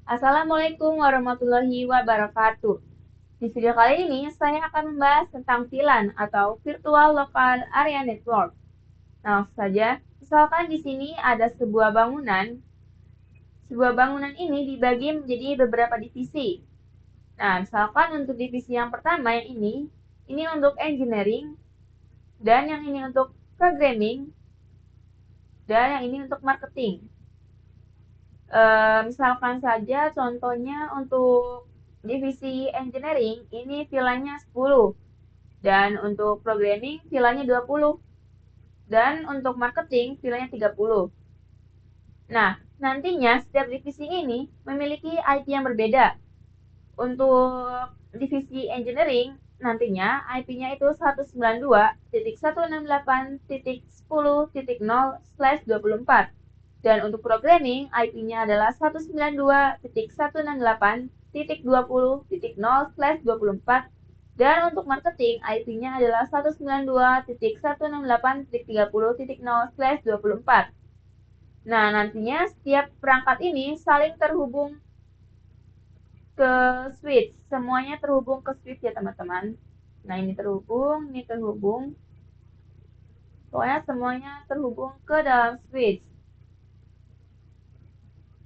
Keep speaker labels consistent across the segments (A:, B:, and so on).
A: Assalamualaikum warahmatullahi wabarakatuh. Di video kali ini, saya akan membahas tentang VLAN atau Virtual Local Area Network. Nah, langsung saja, misalkan di sini ada sebuah bangunan. Sebuah bangunan ini dibagi menjadi beberapa divisi. Nah, misalkan untuk divisi yang pertama yang ini untuk engineering, dan yang ini untuk programming, dan yang ini untuk marketing. Misalkan saja contohnya untuk divisi engineering ini VLAN-nya 10 dan untuk programming VLAN-nya 20 dan untuk marketing VLAN-nya 30. Nah, nantinya setiap divisi ini memiliki IP yang berbeda. Untuk divisi engineering nantinya IP-nya itu 192.168.10.0/24. Dan untuk programming, IP-nya adalah 192.168.20.0/24. Dan untuk marketing, IP-nya adalah 192.168.30.0/24. Nah, nantinya setiap perangkat ini saling terhubung ke switch. Semuanya terhubung ke switch ya, teman-teman. Nah, ini terhubung. Pokoknya semuanya terhubung ke dalam switch.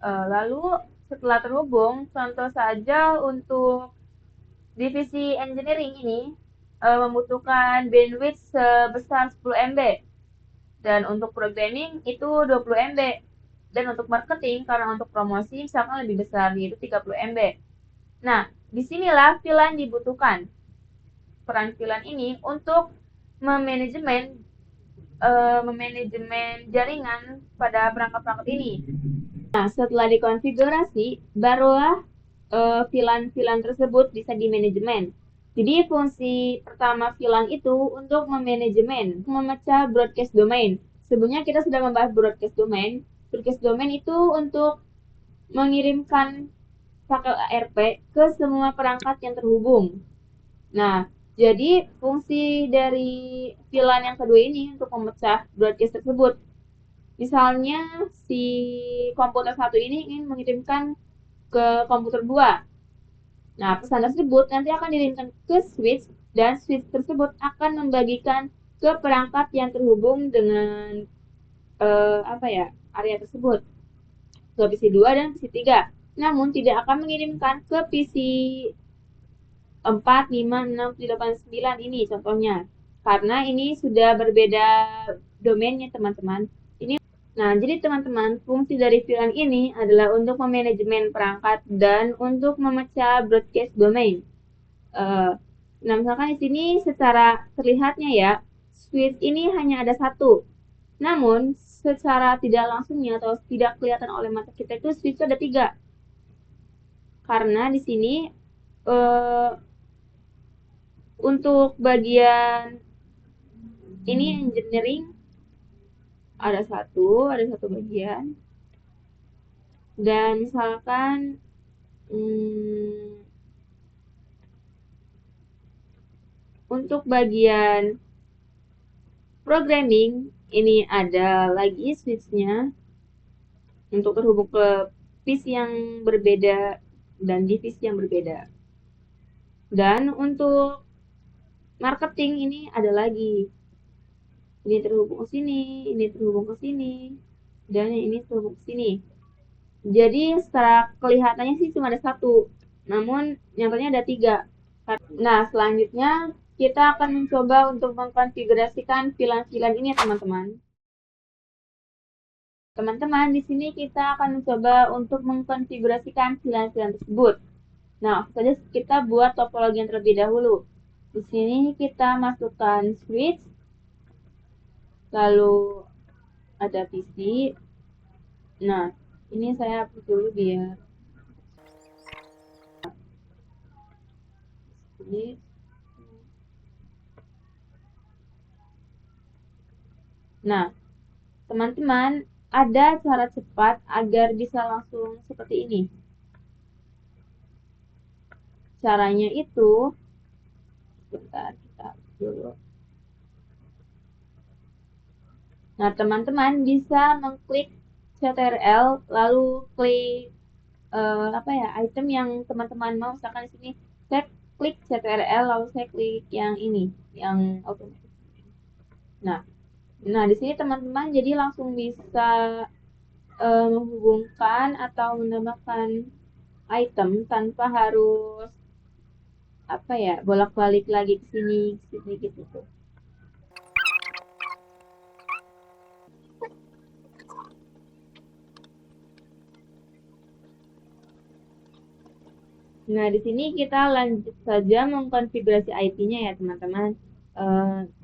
A: Lalu setelah terhubung, contoh saja untuk divisi engineering ini membutuhkan bandwidth sebesar 10 MB. Dan untuk programming itu 20 MB. Dan untuk marketing, karena untuk promosi misalkan lebih besar, yaitu 30 MB. Nah, disinilah VLAN dibutuhkan. Peran VLAN ini untuk memanajemen jaringan pada perangkat-perangkat ini. Nah, setelah dikonfigurasi, barulah VLAN-VLAN tersebut bisa dimanajemen. Jadi fungsi pertama VLAN itu untuk memanajemen, memecah broadcast domain. Sebelumnya kita sudah membahas broadcast domain. Broadcast domain itu untuk mengirimkan paket ARP ke semua perangkat yang terhubung. Nah, jadi fungsi dari VLAN yang kedua ini untuk memecah broadcast tersebut. Misalnya si komputer satu ini ingin mengirimkan ke komputer 2. Nah, pesan tersebut nanti akan dikirimkan ke switch dan switch tersebut akan membagikan ke perangkat yang terhubung dengan area tersebut. Ke PC 2 dan PC 3. Namun tidak akan mengirimkan ke PC 4, 5, 6, 7, 8, 9 ini contohnya. Karena ini sudah berbeda domainnya, teman-teman. Nah, jadi teman-teman, fungsi dari VLAN ini adalah untuk memanajemen perangkat dan untuk memecah broadcast domain. Nah, misalkan di sini secara terlihatnya ya, switch ini hanya ada satu. Namun, secara tidak langsungnya atau tidak kelihatan oleh mata kita itu switch ada 3. Karena di sini untuk bagian ini engineering ada satu bagian. Dan misalkan untuk bagian programming ini ada lagi switchnya untuk terhubung ke PC yang berbeda dan divisi yang berbeda. Dan untuk marketing ini ada lagi. Ini terhubung ke sini, ini terhubung ke sini, dan yang ini terhubung ke sini. Jadi secara kelihatannya sih cuma ada satu, namun nyatanya ada 3. Nah, selanjutnya kita akan mencoba untuk mengkonfigurasikan VLAN-VLAN ini ya, teman-teman. Teman-teman, di sini kita akan mencoba untuk mengkonfigurasikan VLAN-VLAN tersebut. Nah, saja kita buat topologi yang terlebih dahulu. Di sini kita masukkan switch, lalu ada PC. Nah, ini saya hapus dulu biar ini. Nah, teman-teman, ada cara cepat agar bisa langsung seperti ini. Caranya itu, bentar, kita dulu. Nah, teman-teman bisa mengklik CTRL, lalu klik apa ya, item yang teman-teman mau. Misalkan di sini saya klik CTRL lalu saya klik yang ini, yang otomatis. Nah, di sini teman-teman jadi langsung bisa menghubungkan atau menambahkan item tanpa harus apa ya, bolak-balik lagi ke sini gitu tuh. Nah, di sini kita lanjut saja mengkonfigurasi IP-nya ya, teman-teman.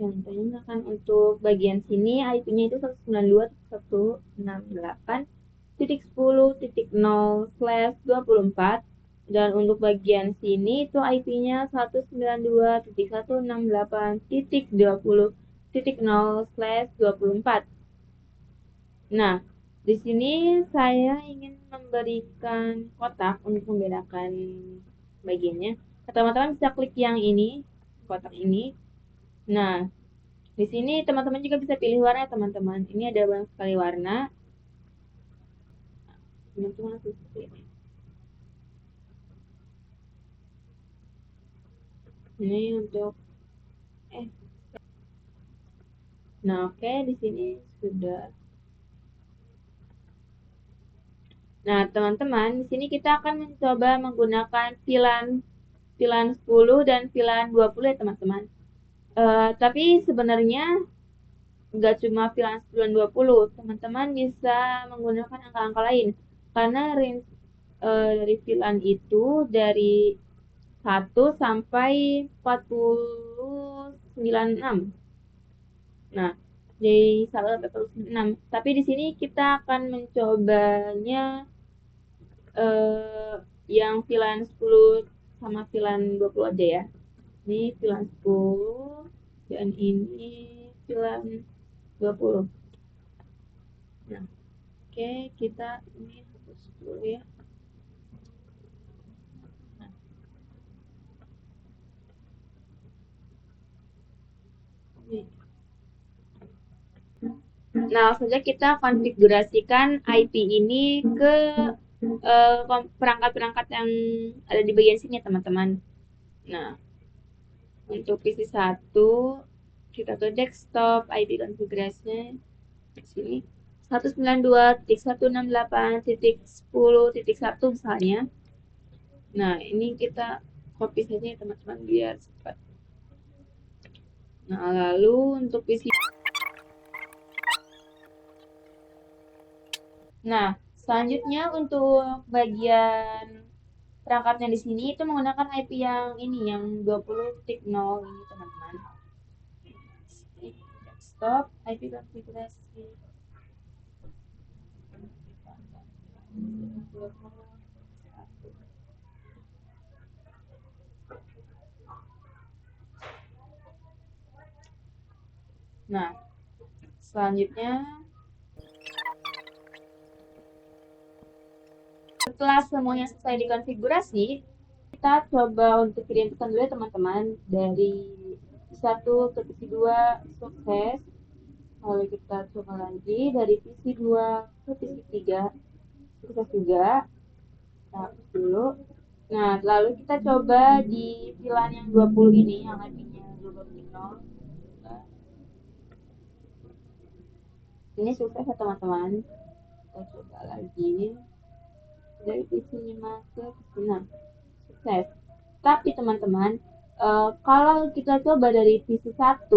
A: Contohnya misalkan untuk bagian sini IP-nya itu 192.168.10.0/24, dan untuk bagian sini itu IP-nya 192.168.20.0/24. Nah, di sini saya ingin memberikan kotak untuk membedakan bagiannya. Teman-teman bisa klik yang ini, kotak ini. Nah, di sini teman-teman juga bisa pilih warna, teman-teman. Ini ada banyak sekali warna. Teman-teman ini untuk Nah, oke, di sini sudah. Nah, teman-teman, di sini kita akan mencoba menggunakan VLAN 10 dan VLAN 20 ya, teman-teman. Tapi sebenarnya nggak cuma VLAN 10 dan 20, teman-teman bisa menggunakan angka-angka lain. Karena range dari VLAN itu dari 1 sampai 496. Nah, dari 1 sampai 46. Tapi di sini kita akan mencobanya yang VLAN 10 sama VLAN 20 aja ya. Ini VLAN 10 dan ini VLAN 20. Nah, oke, kita ini hapus dulu ya. Nah, saja kita konfigurasikan IP ini ke perangkat-perangkat yang ada di bagian sini, teman-teman. Nah, untuk PC 1 kita ke desktop, IP konfigurasinya di sini 192.168.10.1 misalnya. Nah, ini kita copy saja ya, teman-teman, biar cepat. Nah, lalu untuk PC. Nah, selanjutnya untuk bagian perangkatnya di sini itu menggunakan IP yang ini, yang 20.0 ini, teman-teman. Desktop, IP konfigurasi. Nah, selanjutnya setelah semuanya selesai dikonfigurasi, kita coba untuk kirimkan dulu ya, teman-teman. Dari PC1 ke PC2 sukses. Lalu kita coba lagi dari PC2 ke PC3 sukses juga. Kita hapus dulu. Nah, lalu kita coba di VLAN yang 20 ini, yang IP-nya 20.0. Ini sukses ya, teman-teman. Kita coba lagi dari PC5 ke PC6 sukses. Tapi teman-teman, kalau kita coba dari PC1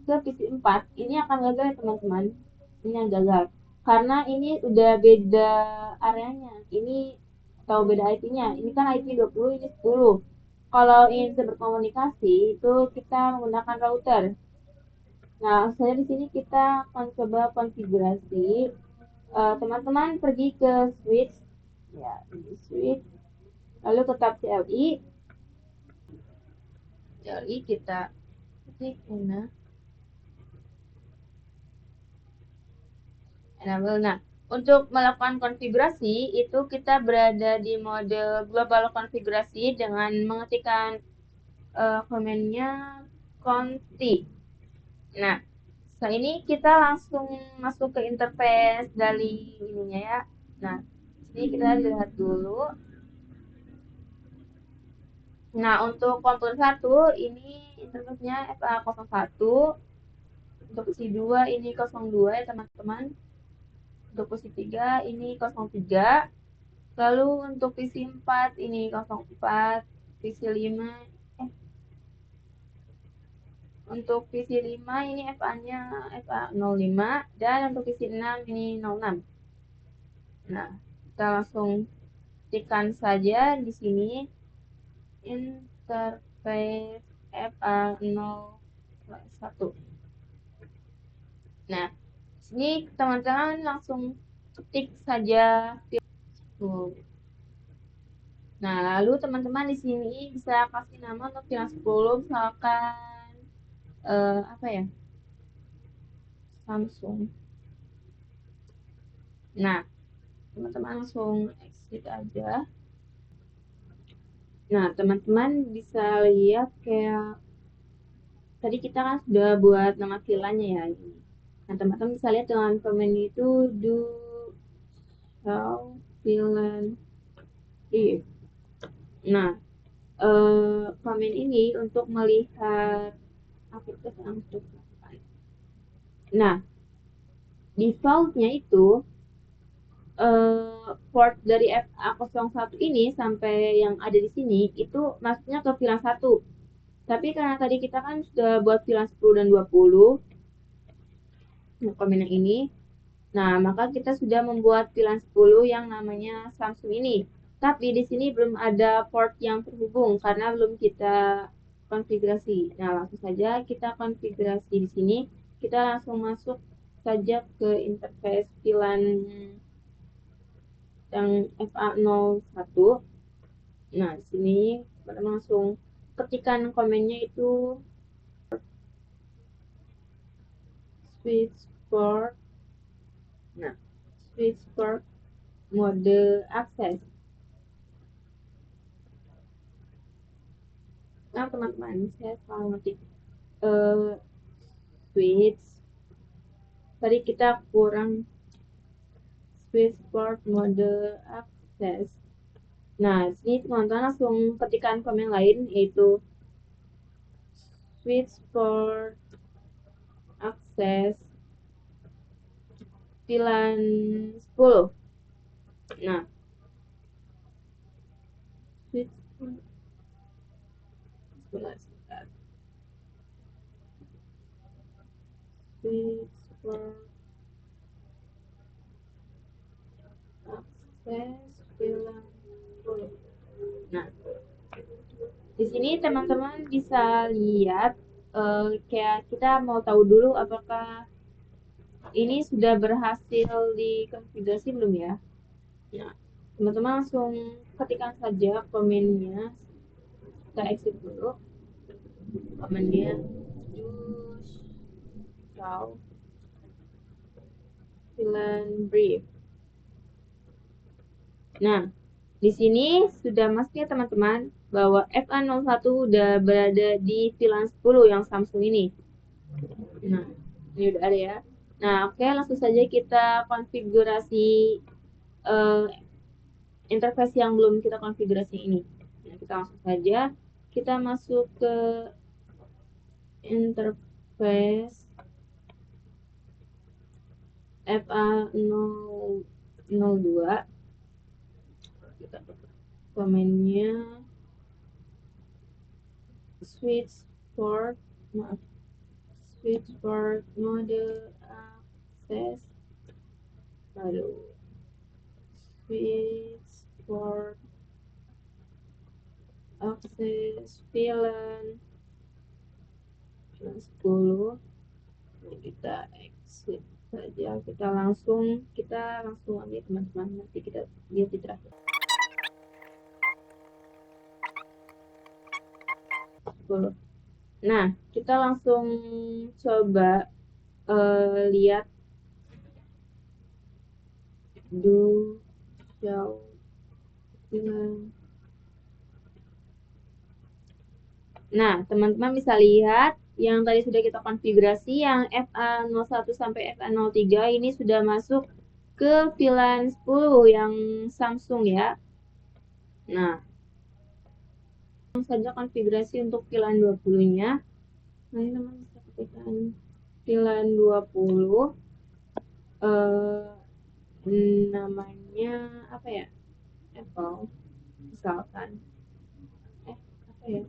A: ke PC4, ini akan gagal ya, teman-teman. Ini yang gagal karena ini udah beda areanya. Ini atau beda IP-nya. Ini kan IP 20, ini 10. Kalau ingin bisa berkomunikasi itu kita menggunakan router. Nah, saya di sini kita akan coba konfigurasi. Teman-teman pergi ke switch, ya, di switch, lalu ke tab CLI. CLI kita klik enable. Nah, untuk melakukan konfigurasi itu kita berada di mode global konfigurasi dengan mengetikkan komennya conti. Nah, setelah ini kita langsung masuk ke interface dari ininya ya. Nah, Ini kita lihat dulu. Nah, untuk kontur 1 ini interface-nya FA01. Untuk posisi 2 ini 02 ya teman-teman. Untuk posisi 3 ini 03. Lalu untuk posisi 4 ini 04. Posisi 5 untuk posisi 5 ini FA-nya FA05 dan untuk posisi 6 ini 06. Nah, kita langsung ketikkan saja di sini interface FA01. Nah, sini teman-teman langsung ketik saja. Nah, lalu teman-teman di sini bisa kasih nama untuk VLAN 10 misalkan apa ya? Samsung. Nah, teman-teman langsung exit aja. Nah, teman-teman bisa lihat kayak tadi kita kan sudah buat nama VLAN-nya ya ini. Nah, teman-teman bisa lihat dengan komen itu do show VLAN if. Nah, komen ini untuk melihat aktivitas untuk. Nah, defaultnya itu port dari FA01 ini sampai yang ada di sini itu masuknya ke VLAN 1. Tapi karena tadi kita kan sudah buat VLAN 10 dan 20, komen yang ini. Nah, maka kita sudah membuat VLAN 10 yang namanya Samsung ini. Tapi di sini belum ada port yang terhubung karena belum kita konfigurasi. Nah, langsung saja kita konfigurasi di sini. Kita langsung masuk saja ke interface VLAN yang FA01. Nah, di sini kita langsung ketikkan komennya itu switch port. Nah, switch port mode akses. Nah, teman-teman, saya salah ngetik switch. Tadi kita kurang switch port mode akses. Nah, sini teman-teman langsung ketikkan komen lain yaitu switch port akses VLAN 10. Nah, switch port switch port akses VLAN 10. Nah, di sini teman-teman bisa lihat kayak kita mau tahu dulu apakah ini sudah berhasil dikonfigurasi belum ya. Nah, teman-teman langsung ketikkan saja komennya. Kita exit dulu komennya show VLAN brief. Nah, di sini sudah masuk ya teman-teman bahwa FA01 udah berada di VLAN 10 yang Samsung ini. Nah, ini udah ada ya. Nah, oke, langsung saja kita konfigurasi interface yang belum kita konfigurasi ini. Nah, kita langsung saja kita masuk ke interface FA002. Kita komennya switch port mode akses, lalu switch port akses VLAN 10. Ini kita exit saja, kita langsung ambil teman-teman, nanti kita lihat di terakhir. Nah, kita langsung coba lihat do show VLAN. Nah, teman-teman bisa lihat yang tadi sudah kita konfigurasi yang FA01 sampai FA03 ini sudah masuk ke VLAN 10 yang Samsung ya. Nah, langsung saja konfigurasi untuk VLAN 20-nya. Nah, ini teman bisa ketikkan VLAN 20. Namanya apa ya? Apple misalkan. Apa ya?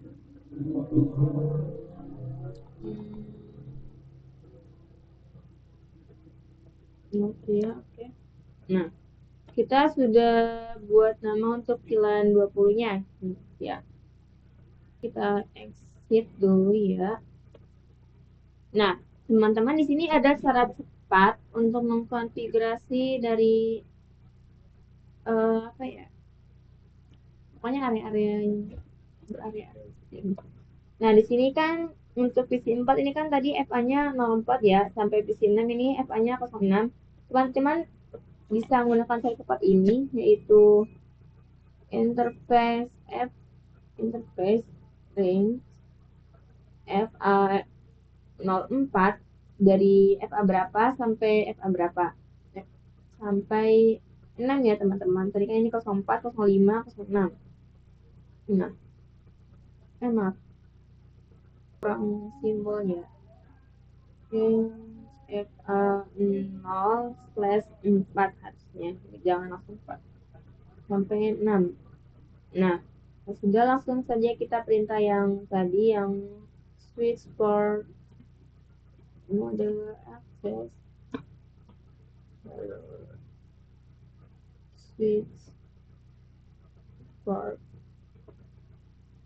A: Nokia, oke. Nah, kita sudah buat nama untuk VLAN 20-nya. Ya. Kita exit dulu ya. Nah, teman-teman di sini ada cara cepat untuk mengkonfigurasi dari apa ya? Pokoknya area-area yang berarea-area seperti ini. Nah, di sini kan untuk PC4 ini kan tadi FA-nya 04 ya, sampai PC6 ini FA-nya 06. Teman-teman bisa menggunakan cara cepat ini, yaitu interface interface range FA 04 dari FA berapa sampai FA berapa, sampai 6 ya teman-teman. Tadi kan ini 04, 05, 06. Nah, maaf, kurang simbolnya. FA 0/4 harusnya, jangan langsung 4 sampai 6. Nah, sudah langsung saja kita perintah yang tadi, yang switch for model access, switch for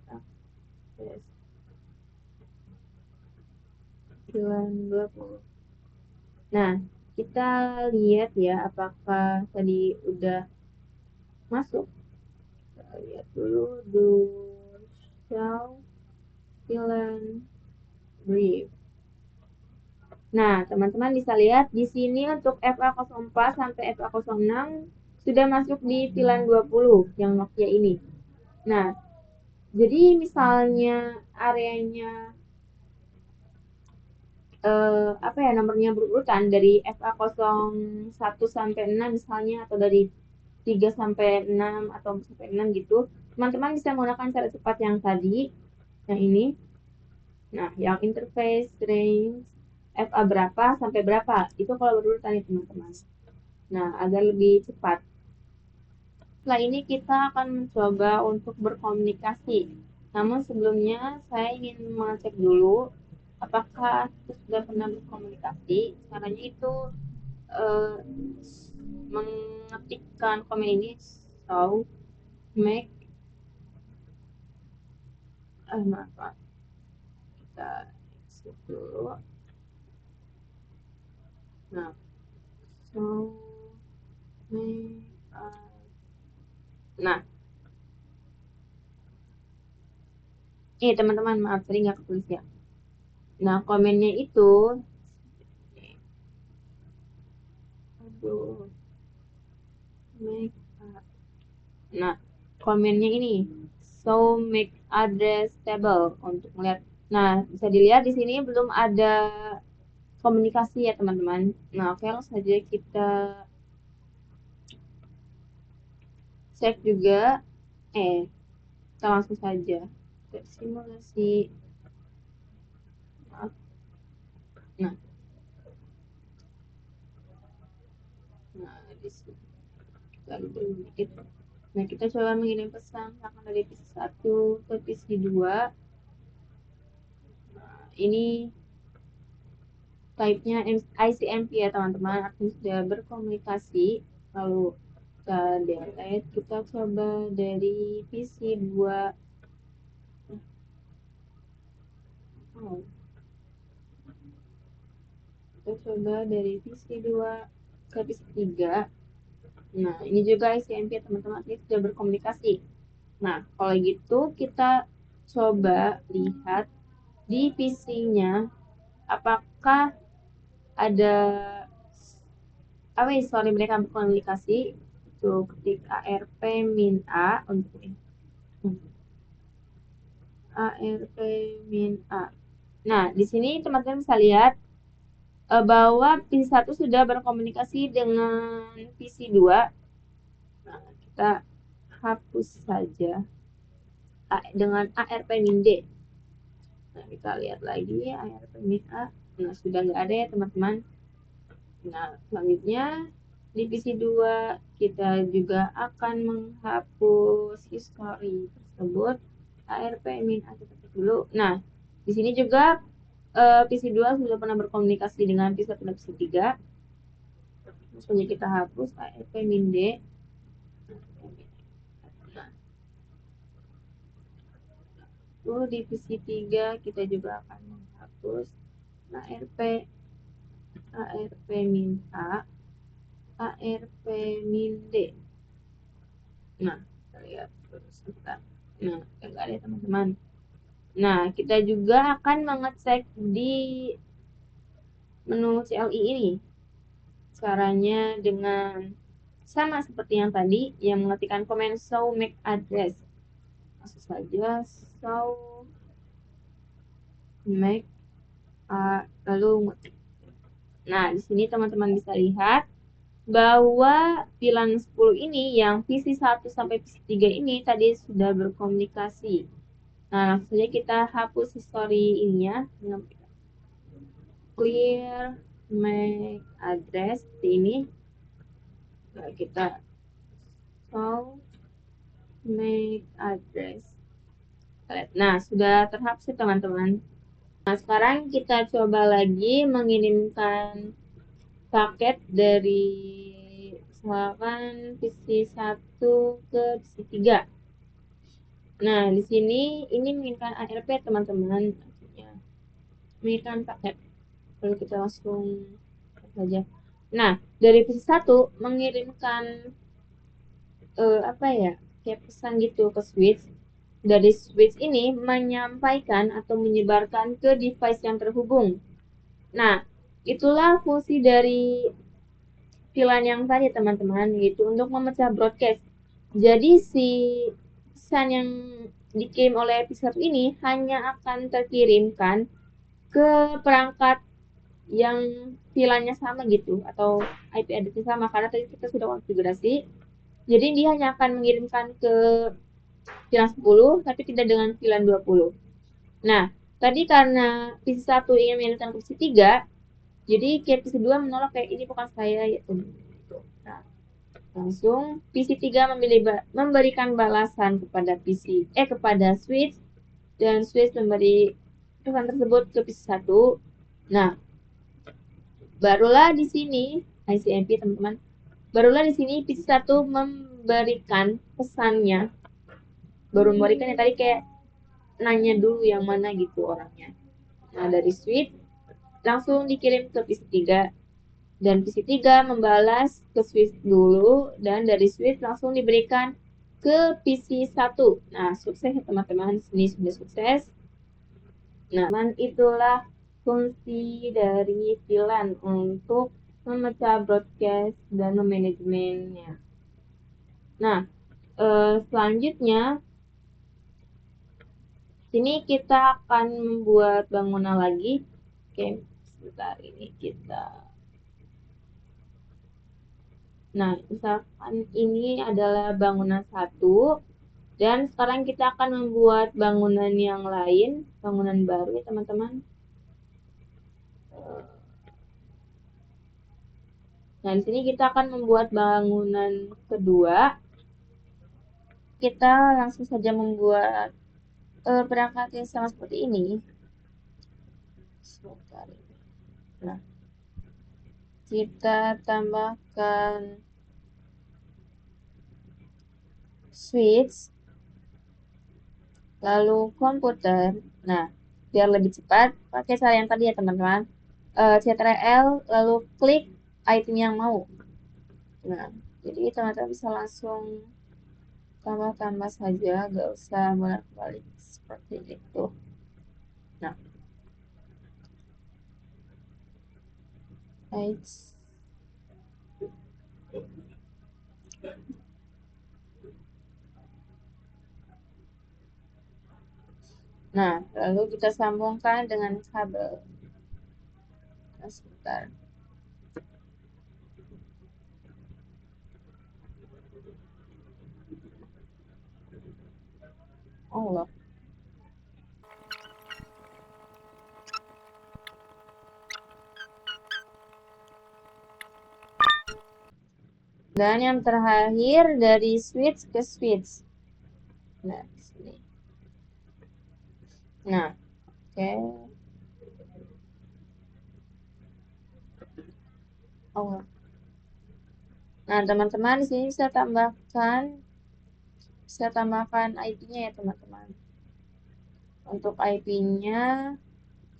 A: access VLAN 20. Nah, kita lihat ya apakah tadi udah masuk. Kita lihat dulu do show VLAN brief. Nah, teman-teman bisa lihat di sini untuk FA04 sampai FA06 sudah masuk di VLAN 20 yang Nokia ini. Nah, jadi misalnya areanya apa ya, nomornya berurutan dari FA01 sampai 6 misalnya, atau dari 3 sampai 6 atau sampai 6 gitu, teman-teman bisa menggunakan cara cepat yang tadi, yang ini. Nah, yang interface range FA berapa sampai berapa, itu kalau berurutan ya teman-teman. Nah, agar lebih cepat. Setelah ini kita akan mencoba untuk berkomunikasi. Namun sebelumnya saya ingin mengecek dulu apakah kita sudah pernah berkomunikasi. Caranya itu mengetikkan komen ini, so make maaf, kita exit dulu. Nah, so make nah, teman-teman, maaf tadi nggak ketulis ya. Nah, komennya itu, nah, komennya ini, so make address table untuk melihat. Nah, bisa dilihat di sini belum ada komunikasi ya teman-teman. Nah, oke, langsung saja kita save juga. Kita langsung saja simulasi. Maaf. Nah, di sini kita dikit. Nah, kita coba mengirim pesan akan dari PC1 ke PC2. Nah, ini type-nya ICMP ya teman-teman, artinya sudah berkomunikasi. Lalu kita delete, kita coba dari PC2. Kita coba dari PC2 ke PC3. Nah, ini juga ICMP teman-teman, artinya sudah berkomunikasi. Nah, kalau gitu kita coba lihat di PC-nya apakah ada sorry, mereka berkomunikasi. Itu ketik ARP min A untuk ini. ARP min A. Nah, di sini teman-teman bisa lihat bahwa PC1 sudah berkomunikasi dengan PC2. Nah, kita hapus saja dengan ARP-D. Nah, kita lihat lagi ARP-A. Nah, sudah nggak ada ya teman-teman. Nah, selanjutnya di PC2 kita juga akan menghapus history tersebut. ARP-A kita ketik dulu. Nah, di sini juga PC2 sudah pernah berkomunikasi dengan PC1 dan PC3. Langsung saja kita hapus ARP-D. Lalu di PC3 kita juga akan menghapus ARP-A, ARP-D. Nah, kita lihat sebentar. Nah, enggak ada teman-teman. Nah, kita juga akan mengecek di menu CLI ini. Caranya dengan sama seperti yang tadi, yang mengetikkan command show MAC address. Langsung saja show MAC lalu ngetik. Nah, di sini teman-teman bisa lihat bahwa VLAN 10 ini yang PC1 sampai PC3 ini tadi sudah berkomunikasi. Nah, langsung saja kita hapus history ininya dengan clear MAC address seperti ini. Nah, kita show MAC address. Nah, sudah terhapus teman-teman. Nah, sekarang kita coba lagi mengirimkan paket dari misalkan PC1 ke PC3. Nah, di sini ini menginginkan ARP teman-teman, artinya menginginkan paket. Lalu kita langsung saja. Nah, dari PC1 mengirimkan kayak pesan gitu ke switch. Dari switch ini menyampaikan atau menyebarkan ke device yang terhubung. Nah, itulah fungsi dari VLAN yang tadi teman-teman, yaitu untuk memecah broadcast. Jadi si pesan yang dikirim oleh PC1 ini hanya akan terkirimkan ke perangkat yang VLAN-nya sama gitu, atau IP address-nya sama, karena tadi kita sudah konfigurasi. Jadi dia hanya akan mengirimkan ke VLAN 10, tapi tidak dengan VLAN 20. Nah, tadi karena PC1 ingin mengirimkan ke PC3, jadi kayak PC2 menolak kayak ini bukan saya gitu. Nah, langsung PC3 memberikan balasan kepada kepada switch, dan switch memberi pesan tersebut ke PC1. Nah, barulah di sini ICMP teman-teman. Barulah di sini PC1 memberikan pesannya. Baru memberikan yang tadi kayak nanya dulu yang mana gitu orangnya. Nah, dari switch langsung dikirim ke PC3. Dan PC3 membalas ke switch dulu, dan dari switch langsung diberikan ke PC1. Nah, sukses ya teman-teman, ini sudah sukses. Nah, itulah fungsi dari VLAN untuk memecah broadcast dan memanajemennya. Nah, selanjutnya sini kita akan membuat bangunan lagi. Oke, sebentar ini kita. Nah, misalkan ini adalah bangunan 1, dan sekarang kita akan membuat bangunan yang lain, bangunan baru ya teman-teman. Nah, di sini kita akan membuat bangunan kedua. Kita langsung saja membuat perangkat yang sama seperti ini. Nah, kita tambahkan switch, lalu komputer. Nah, biar lebih cepat, pakai cara yang tadi ya teman-teman. Ctrl, lalu klik item yang mau. Nah, jadi teman-teman bisa langsung tambah-tambah saja, gak usah bolak-balik seperti itu. Nah, nah, lalu kita sambungkan dengan kabel. sebentar. Allah. Dan yang terakhir dari switch ke switch. Nah, sini. Nah, oke. Oh. Nah, teman-teman di sini bisa tambahkan IP-nya ya, teman-teman. Untuk IP-nya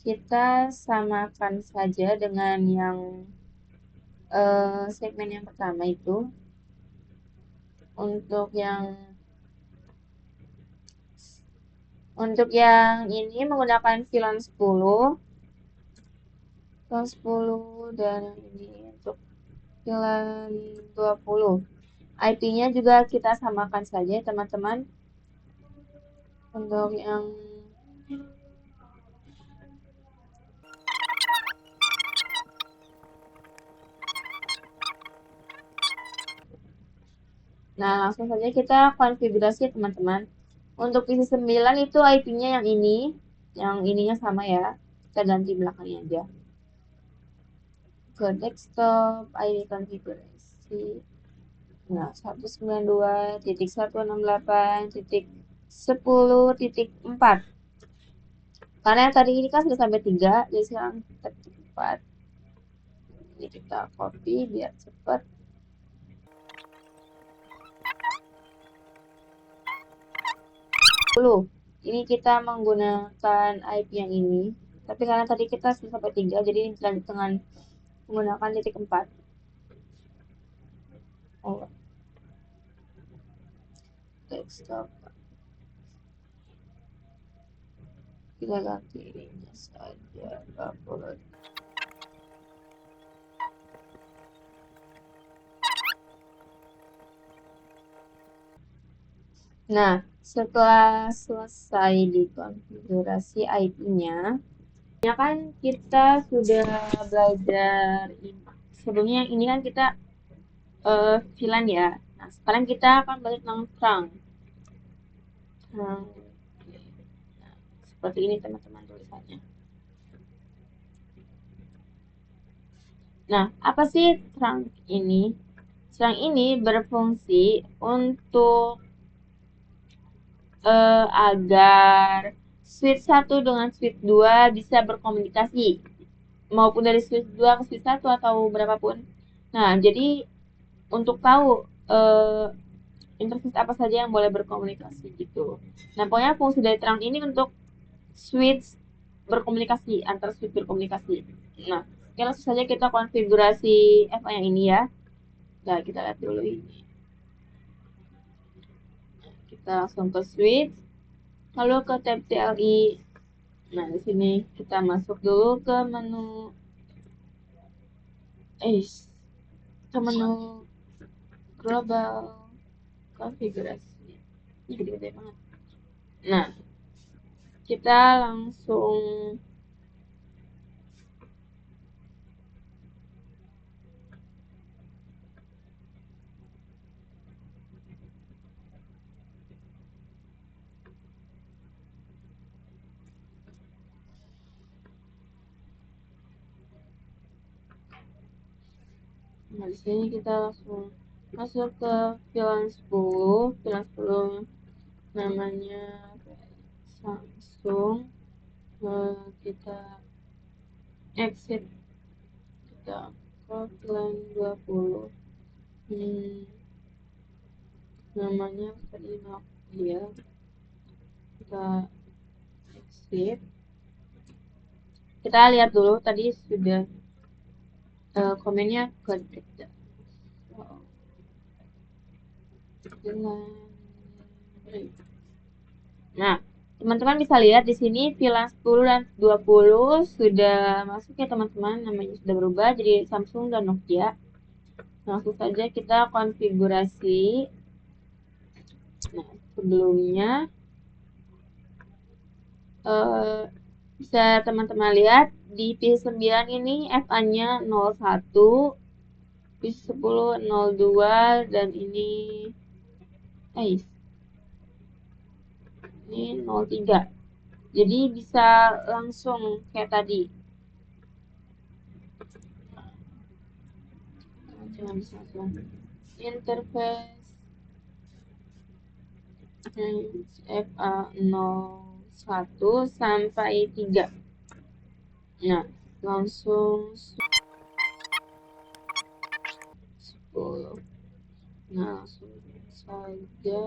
A: kita samakan saja dengan yang segmen yang pertama itu. Untuk yang ini menggunakan VLAN 10 dan yang ini untuk VLAN 20. IP-nya juga kita samakan saja, teman-teman. Untuk yang Nah, langsung saja kita konfigurasi, teman-teman. Untuk PC 9 itu IP-nya yang ini, yang ininya sama ya. Kita ganti belakangnya aja. Ke desktop, ID konfigurasi. Nah, 192.168.10.4. Karena yang tadi ini kan sudah sampai 3, jadi sekarang kita 4. Ini kita copy biar cepat. Ini kita menggunakan IP yang ini, tapi karena tadi kita sudah sampai 3, jadi ini dilanjut dengan menggunakan titik 4. Oh. Desktop. Kita ganti ininya saja, upload. Nah, setelah selesai dikonfigurasi IP-nya, ya kan kita sudah belajar sebelumnya. Ini kan kita VLAN ya. Nah, sekarang kita akan belajar tentang trunk. Nah, seperti ini teman-teman tulisannya. Nah, apa sih trunk ini? Trunk ini berfungsi untuk agar switch 1 dengan switch 2 bisa berkomunikasi, maupun dari switch 2 ke switch 1 atau berapapun. Nah, jadi untuk tahu interface apa saja yang boleh berkomunikasi gitu. Nah, pokoknya fungsi dari trunk ini untuk switch berkomunikasi, antar switch berkomunikasi. Nah, langsung saja kita konfigurasi FA yang ini ya. Nah, kita lihat dulu ini. Kita langsung ke switch, lalu ke tab TLI. Nah, di sini kita masuk dulu ke menu global konfigurasi. Ini gede-gede banget. Nah, kita langsung Nah, di sini kita langsung masuk ke VLAN 10 namanya Samsung. Kita exit, kita ke VLAN 20. Namanya tadi Nokia. Kita exit. Kita lihat dulu tadi sudah komennya ke Nah, teman-teman bisa lihat di sini VLAN 10 dan 20 sudah masuk ya, teman-teman. Namanya sudah berubah jadi Samsung dan Nokia. Langsung saja kita konfigurasi. Nah, sebelumnya bisa teman-teman lihat di P9 ini FA-nya 01, P10 02, dan ini 03. Jadi bisa langsung kayak tadi. Interface FA01 sampai 3. Nah, langsung 10. Nah, langsung saja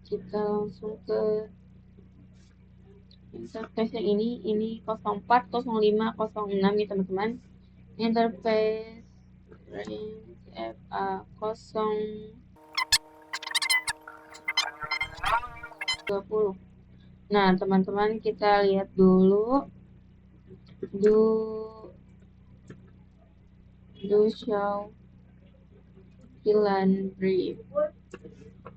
A: kita langsung ke interface yang ini 04, 05, 06 ya teman-teman. Interface range FA0 20. Nah, teman-teman kita lihat dulu do show VLAN brief.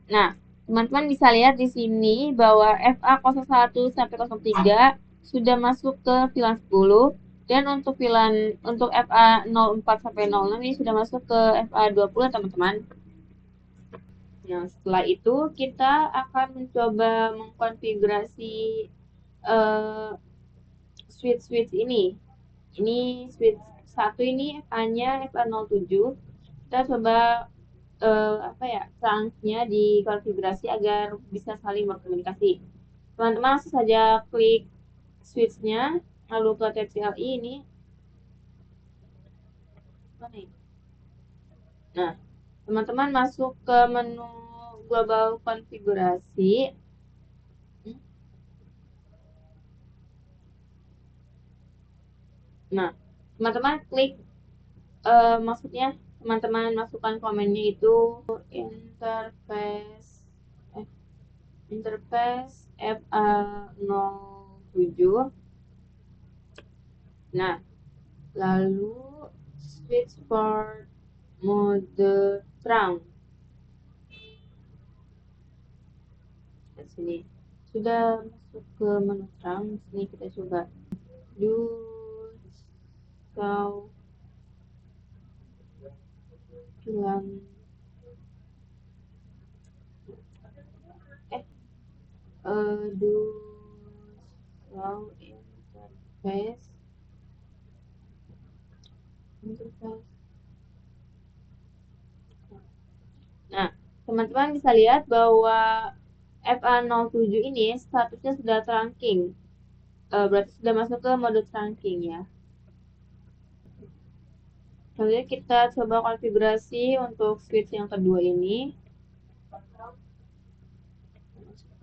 A: Nah, teman-teman bisa lihat di sini bahwa FA01 sampai 03 sudah masuk ke VLAN 10, dan untuk FA04 sampai 06 ini sudah masuk ke FA20 teman-teman. Nah, setelah itu kita akan mencoba mengkonfigurasi switch ini. Ini switch 1 ini FA-nya FA07. Kita coba transnya dikonfigurasi agar bisa saling berkomunikasi. Teman-teman langsung saja klik switch-nya, lalu ke TCLI ini. Nah, teman-teman masuk ke menu global konfigurasi. Nah, teman-teman klik maksudnya teman-teman masukkan komennya itu interface FA07. Nah, lalu switch port mode trunk. Di sini sudah masuk ke menu trunk. Sini kita coba do show VLAN do show interface. Nah, teman-teman bisa lihat bahwa FA07 ini statusnya sudah trunking. Berarti sudah masuk ke mode trunking ya. Kemudian kita coba konfigurasi untuk switch yang kedua ini.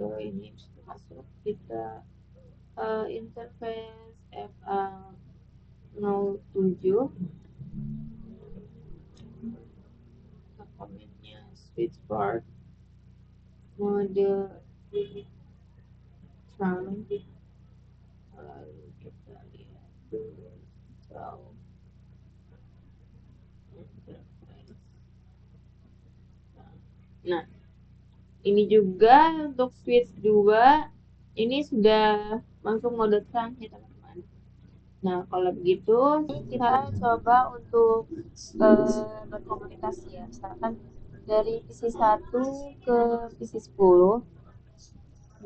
A: Ini masuk kita interface FA07. Komennya switch port mode trunk. Lalu kita lihat dulu nah, ini juga untuk switch 2 ini sudah masuk mode trunk ya teman-teman. Nah, kalau begitu kita coba untuk berkomunikasi ya. Misalkan dari PC1 ke PC10.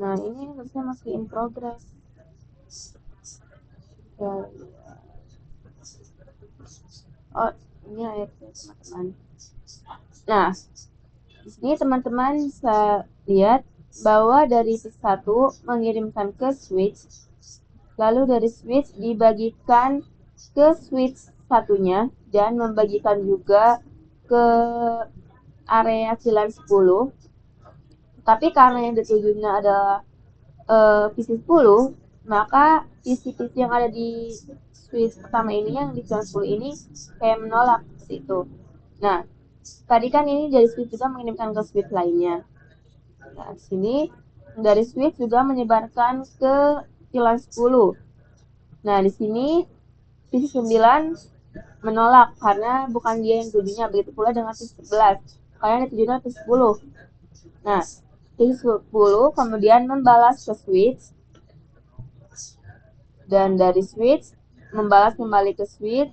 A: Nah, ini harusnya masih in progress. Oh, ini airnya teman-teman. Nah, di sini teman-teman bisa lihat bahwa dari PC1 mengirimkan ke switch, lalu dari switch dibagikan ke switch satunya dan membagikan juga ke area VLAN 10. Tapi karena yang ditujunya adalah PC10, maka PC-PC yang ada di switch pertama ini, yang di VLAN 10 ini kayak menolak itu. Nah, tadi kan ini dari switch juga mengirimkan ke switch lainnya. Nah, sini dari switch juga menyebarkan ke VLAN 10. Nah, di sini PC9 menolak karena bukan dia yang tujuannya. Begitu pula dengan PC11, karena yang tujuannya PC10. Nah, PC10 kemudian membalas ke switch, dan dari switch membalas kembali ke switch.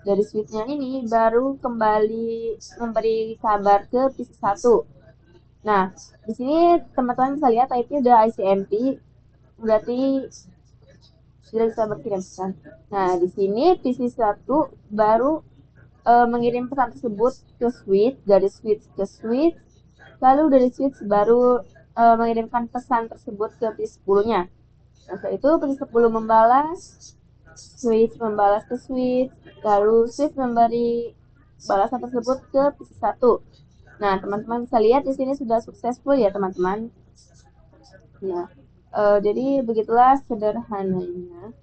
A: Dari switchnya ini baru kembali memberi kabar ke PC1. Nah, di sini teman-teman bisa lihat type-nya udah ICMP, berarti sudah bisa berkirim pesan. Nah, di sini PC1 baru mengirim pesan tersebut ke switch, dari switch ke switch, lalu dari switch baru mengirimkan pesan tersebut ke PC10-nya. Nah, setelah itu PC10 membalas, switch membalas ke switch, lalu switch memberi balasan tersebut ke PC1. Nah, teman-teman bisa lihat di sini sudah successful ya, teman-teman. Nah, jadi begitulah sederhananya.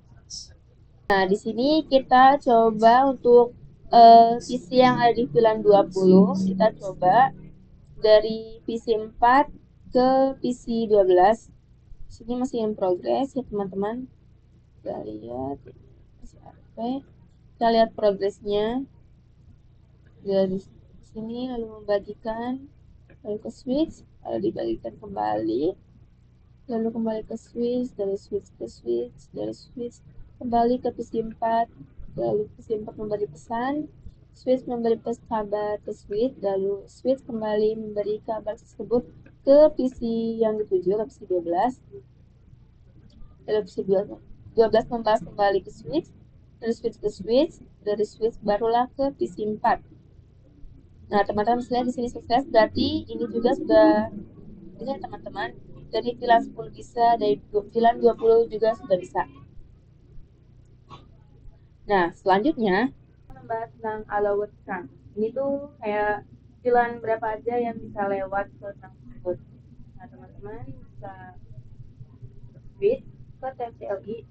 A: Nah, di sini kita coba untuk PC yang ada di VLAN 20, kita coba dari PC 4 ke PC 12. Sini masih in progress ya, teman-teman. Kita lihat masih apa. Kita lihat progresnya. Dari sini lalu membagikan, lalu ke switch, lalu dibagikan kembali, lalu kembali ke switch, dari switch ke switch, dari switch kembali ke PC4, lalu PC4 memberi pesan, switch memberi kabar ke switch, lalu switch kembali memberi kabar tersebut ke PC yang dituju, ke PC 12, lalu PC 12 membalas kembali ke switch, dari switch ke switch, dari switch barulah ke PC 4. Nah, teman-teman bisa lihat di sini sukses, berarti ini juga sudah bisa teman-teman. Dari VLAN 10 bisa, dari VLAN 20 juga sudah bisa. Nah, selanjutnya membahas tentang allowed trunk. Ini tuh kayak VLAN berapa aja yang bisa lewat ke trunk tersebut. Nah, teman-teman bisa switch ke TCLI.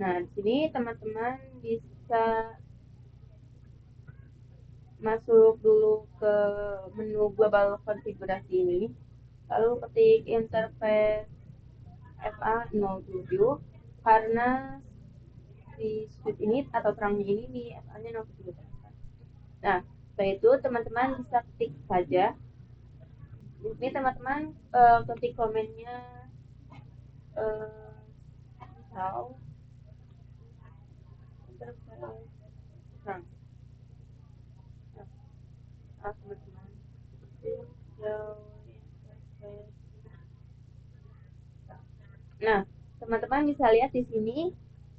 A: Nah, di sini teman-teman bisa masuk dulu ke menu global konfigurasi ini, lalu ketik interface FA07, karena di switch ini atau terangnya ini di FA-nya 07. Nah, setelah itu teman-teman bisa ketik saja. Ini teman-teman ketik komennya misal interface terang. Nah, teman-teman Nah, teman-teman bisa lihat di sini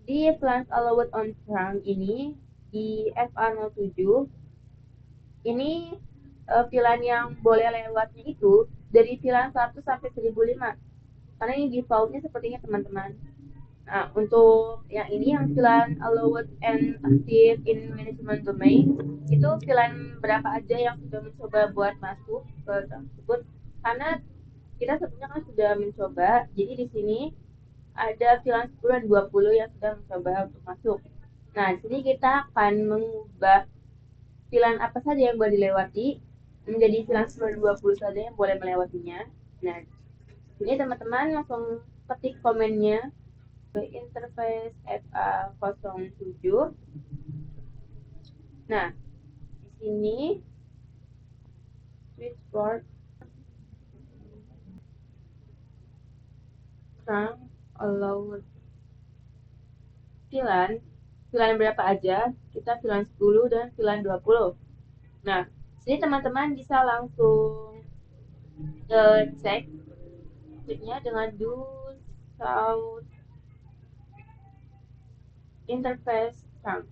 A: di plans allowed on trunk ini di FA07 ini VLAN yang boleh lewatnya itu dari VLAN 1 sampai 1005. Karena ini defaultnya sepertinya teman-teman. Nah, untuk yang ini yang VLAN allowed and active in management domain itu VLAN berapa aja yang sudah mencoba buat masuk ke tersebut. Karena kita sebetulnya kan sudah mencoba, jadi di sini ada VLAN 10 dan 20 yang sudah mencoba untuk masuk. Nah, di sini kita akan mengubah VLAN apa saja yang boleh dilewati menjadi VLAN 10 dan 20 saja yang boleh melewatinya. Nah, ini teman-teman langsung ketik komennya ke interface FA07. Nah, di sini switchboard trunk allowed VLAN berapa aja, kita VLAN 10 dan VLAN 20. Nah, sini teman-teman bisa langsung ceknya dengan do south interface trunk.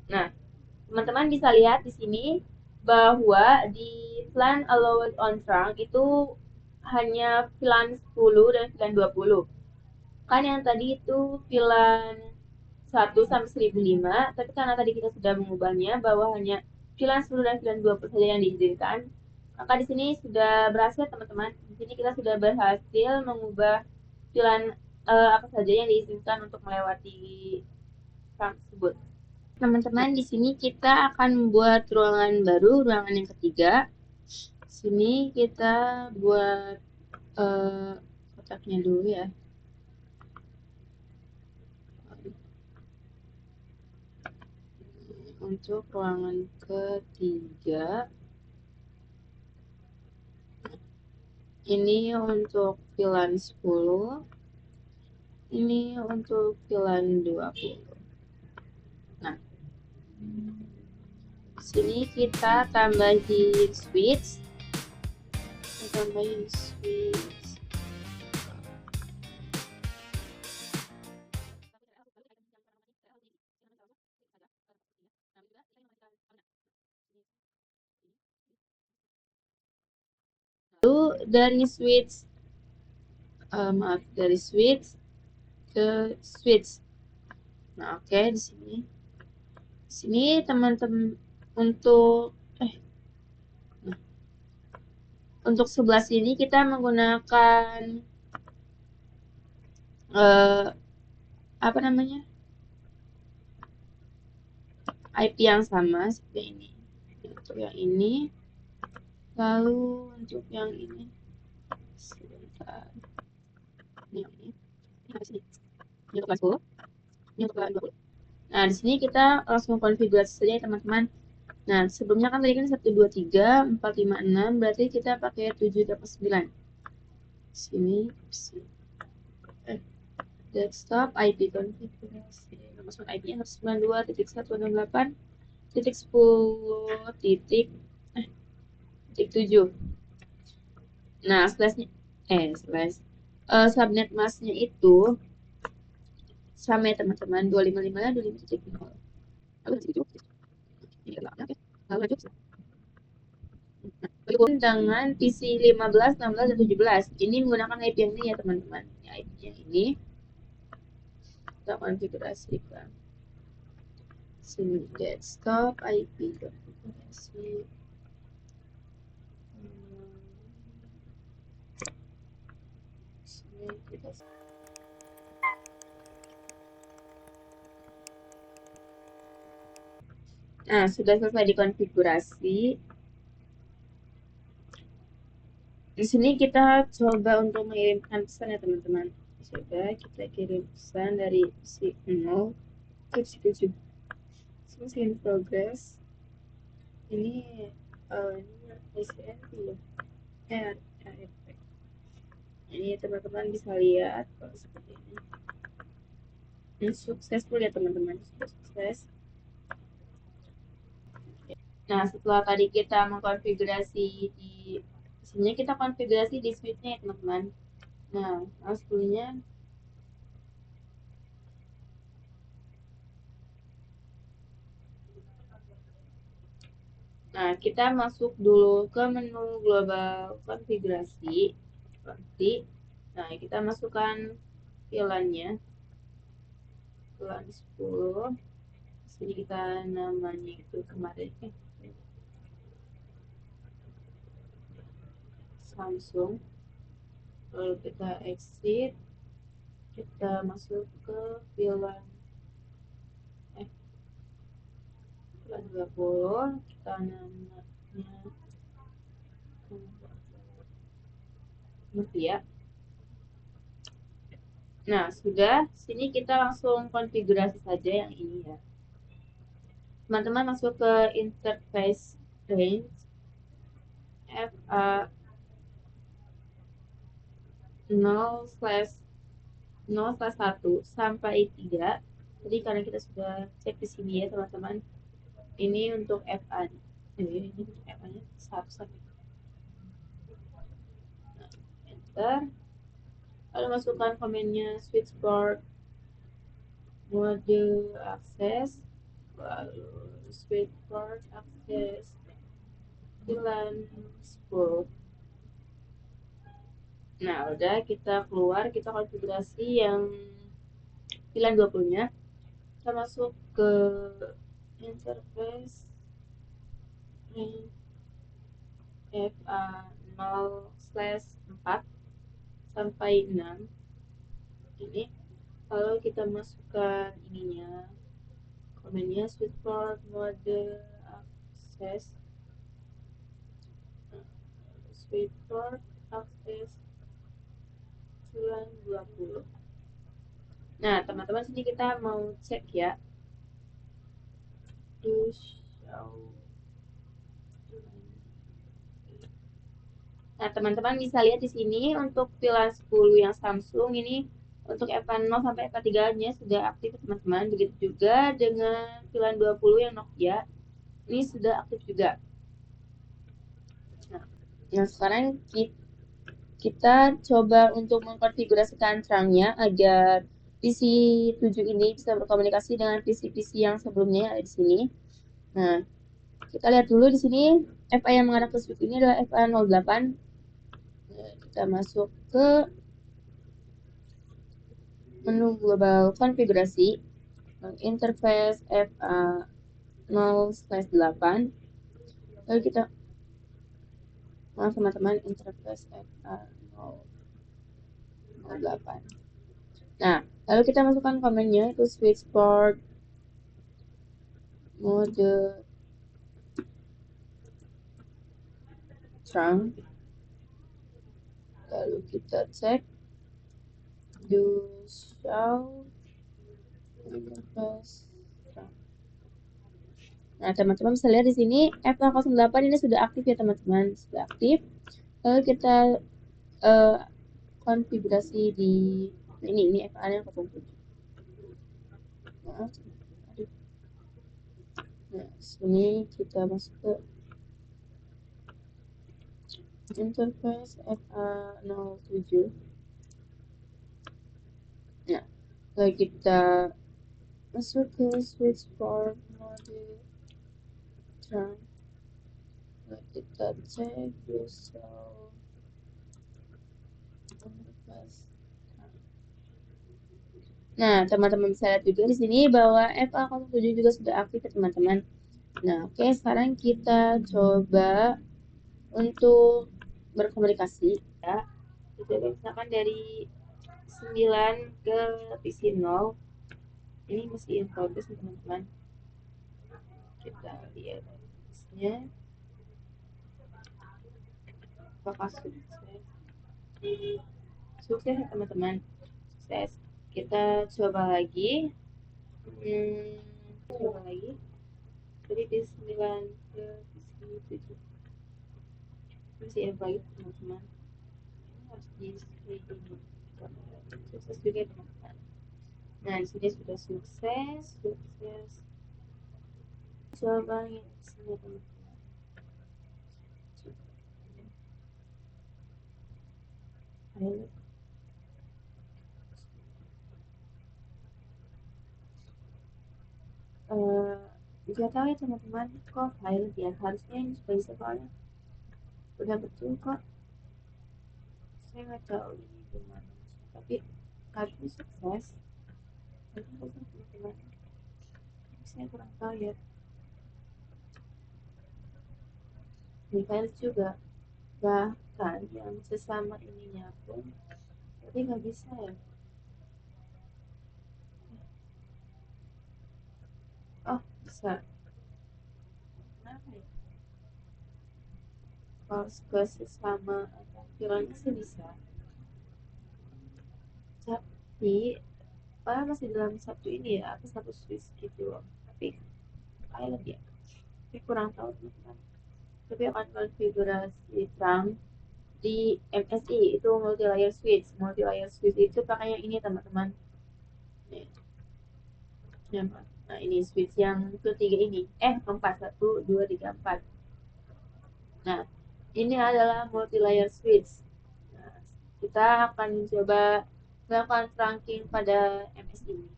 A: Nah, teman-teman bisa lihat di sini bahwa di VLAN allowed on trunk itu hanya VLAN 10 dan VLAN 20. Kan yang tadi itu VLAN 1 sampai 1005, tapi karena tadi kita sudah mengubahnya bahwa hanya VLAN 10 dan VLAN 20 saja yang diizinkan, maka di sini sudah berhasil teman-teman. Di sini kita sudah berhasil mengubah VLAN apa saja yang diizinkan untuk melewati trunk tersebut. Teman-teman, di sini kita akan membuat ruangan baru, ruangan yang ketiga. Di sini kita buat kotaknya dulu ya. Untuk ruangan ketiga, ini untuk VLAN 10, Ini untuk VLAN 20. Nah, sini kita tambahin switch. Lalu dari switch dari switch ke switch. Nah, oke, di sini teman-teman untuk sebelah sini kita menggunakan apa namanya, IP yang sama seperti ini. Untuk yang ini, lalu untuk yang ini sebentar, ini untuk kelas 10, ini untuk kelas 20. Nah, di sini kita langsung konfigurasi saja teman-teman. Nah, sebelumnya kan tadi kan 123.456, berarti kita pakai 789. Sini desktop IP konfigurasi. Maksud IP-nya 192.168.10.7. Nah, subnet masknya itu sama ya teman-teman, 255.25.0. Dengan PC 15, 16, dan 17. Ini menggunakan IP yang ini ya teman-teman. IP yang ini kita konfigurasikan. Sini desktop IP konfigurasi. Sini kita Nah, sudah selesai dikonfigurasi. Di sini kita coba untuk mengirimkan pesan ya teman-teman. Sudah kita kirim pesan dari si 0 ke si 7. Ini in progress. Ini SNP ya. Ini teman-teman bisa lihat kalau seperti ini. Ini successful ya teman-teman, sudah sukses. Nah, setelah tadi kita mengkonfigurasi di sini, kita konfigurasi di switch-nya ya teman-teman. Nah, mouse tool-nya Nah, kita masuk dulu ke menu global konfigurasi. Nah, kita masukkan VLAN-nya. VLAN 10. Sini kita namanya itu kemarin Samsung. Lalu kita exit. Kita masuk ke VLAN 20. Kita namanya Nokia. Nah, sudah. Sini kita langsung konfigurasi saja yang ini ya. Teman-teman masuk ke interface range FA 0/1 sampai 3. Jadi karena kita sudah cek di sini ya teman-teman. Ini untuk FA. Ini untuk FA-nya 1 sampai 3. Nah, enter. Lalu masukkan komennya switchboard mode akses, lalu switchboard akses VLAN 10. Nah, udah kita keluar, kita konfigurasi yang VLAN 20-nya. Kita masuk ke interface FA 0/4 sampai 6. Ini kalau kita masukkan ininya, komennya switchboard mode akses, switchboard akses VLAN 20. Nah, teman-teman, sini kita mau cek ya. Nah, teman-teman bisa lihat di sini untuk VLAN 10 yang Samsung ini Untuk FA0 sampai FA3 nya sudah aktif teman-teman. Begitu juga dengan VLAN 20 yang Nokia, ini sudah aktif juga. Nah sekarang kita coba untuk mengkonfigurasikan terangnya agar PC7 ini bisa berkomunikasi dengan PC-PC yang sebelumnya yang ada di sini. Nah, kita lihat dulu di sini FA yang mengarah ke switch ini adalah FA08. Nah, kita masuk ke menu global konfigurasi, interface FA0/8. Lalu kita teman-teman, interface FA0/8. Nah, lalu kita masukkan komennya itu switch port mode trunk. Lalu kita cek do show interface trunk. Nah, teman-teman bisa lihat di sini FA08 ini sudah aktif ya teman-teman, sudah aktif. Lalu kita konfigurasi di ini FA nya 07. Nah, sini kita masuk ke interface FA07. Nah, lalu kita masuk ke switch port mode trunk. Lalu kita cek user interface. Nah, teman-teman bisa lihat juga di sini bahwa FA07 juga sudah aktif ya teman-teman. Nah, oke, sekarang kita coba untuk berkomunikasi ya. Kita misalkan dari 9 ke PC0. Ini masih in progress teman-teman. Kita lihat progressnya. Apakah sukses? Sukses ya teman-teman. Sukses. Kita coba lagi. Coba lagi. Jadi di 9 ke PC7. Masih in progress teman-teman. Ini harus di screen ini. Sukses juga teman-teman. Nah, di sini sudah sukses. Coba yang sini teman-teman. Ayo. Gak tahu ya teman-teman, kok file ya, harusnya ini sudah bisa soalnya udah betul kok. Saya nggak tahu ini gimana, tapi harusnya sukses. Teman-teman, saya kurang tahu ya. Di file juga bahkan yang sesama ininya pun tapi nggak bisa ya. Oh bisa, kenapa ya? Kalau ke sesama filenya sih bisa, tapi masih dalam satu ini ya, apa satu switch gitu loh. Tapi pilot ya, tapi kurang tahu teman-teman. Tapi akan konfigurasi trunk di MSI itu multi layer switch. Multi layer switch itu pakai yang ini teman-teman. Nah ini switch yang ketiga ini, keempat, 1, 2, 3, 4. Nah ini adalah multi layer switch. Nah, kita akan coba melakukan trunking pada MSI ini.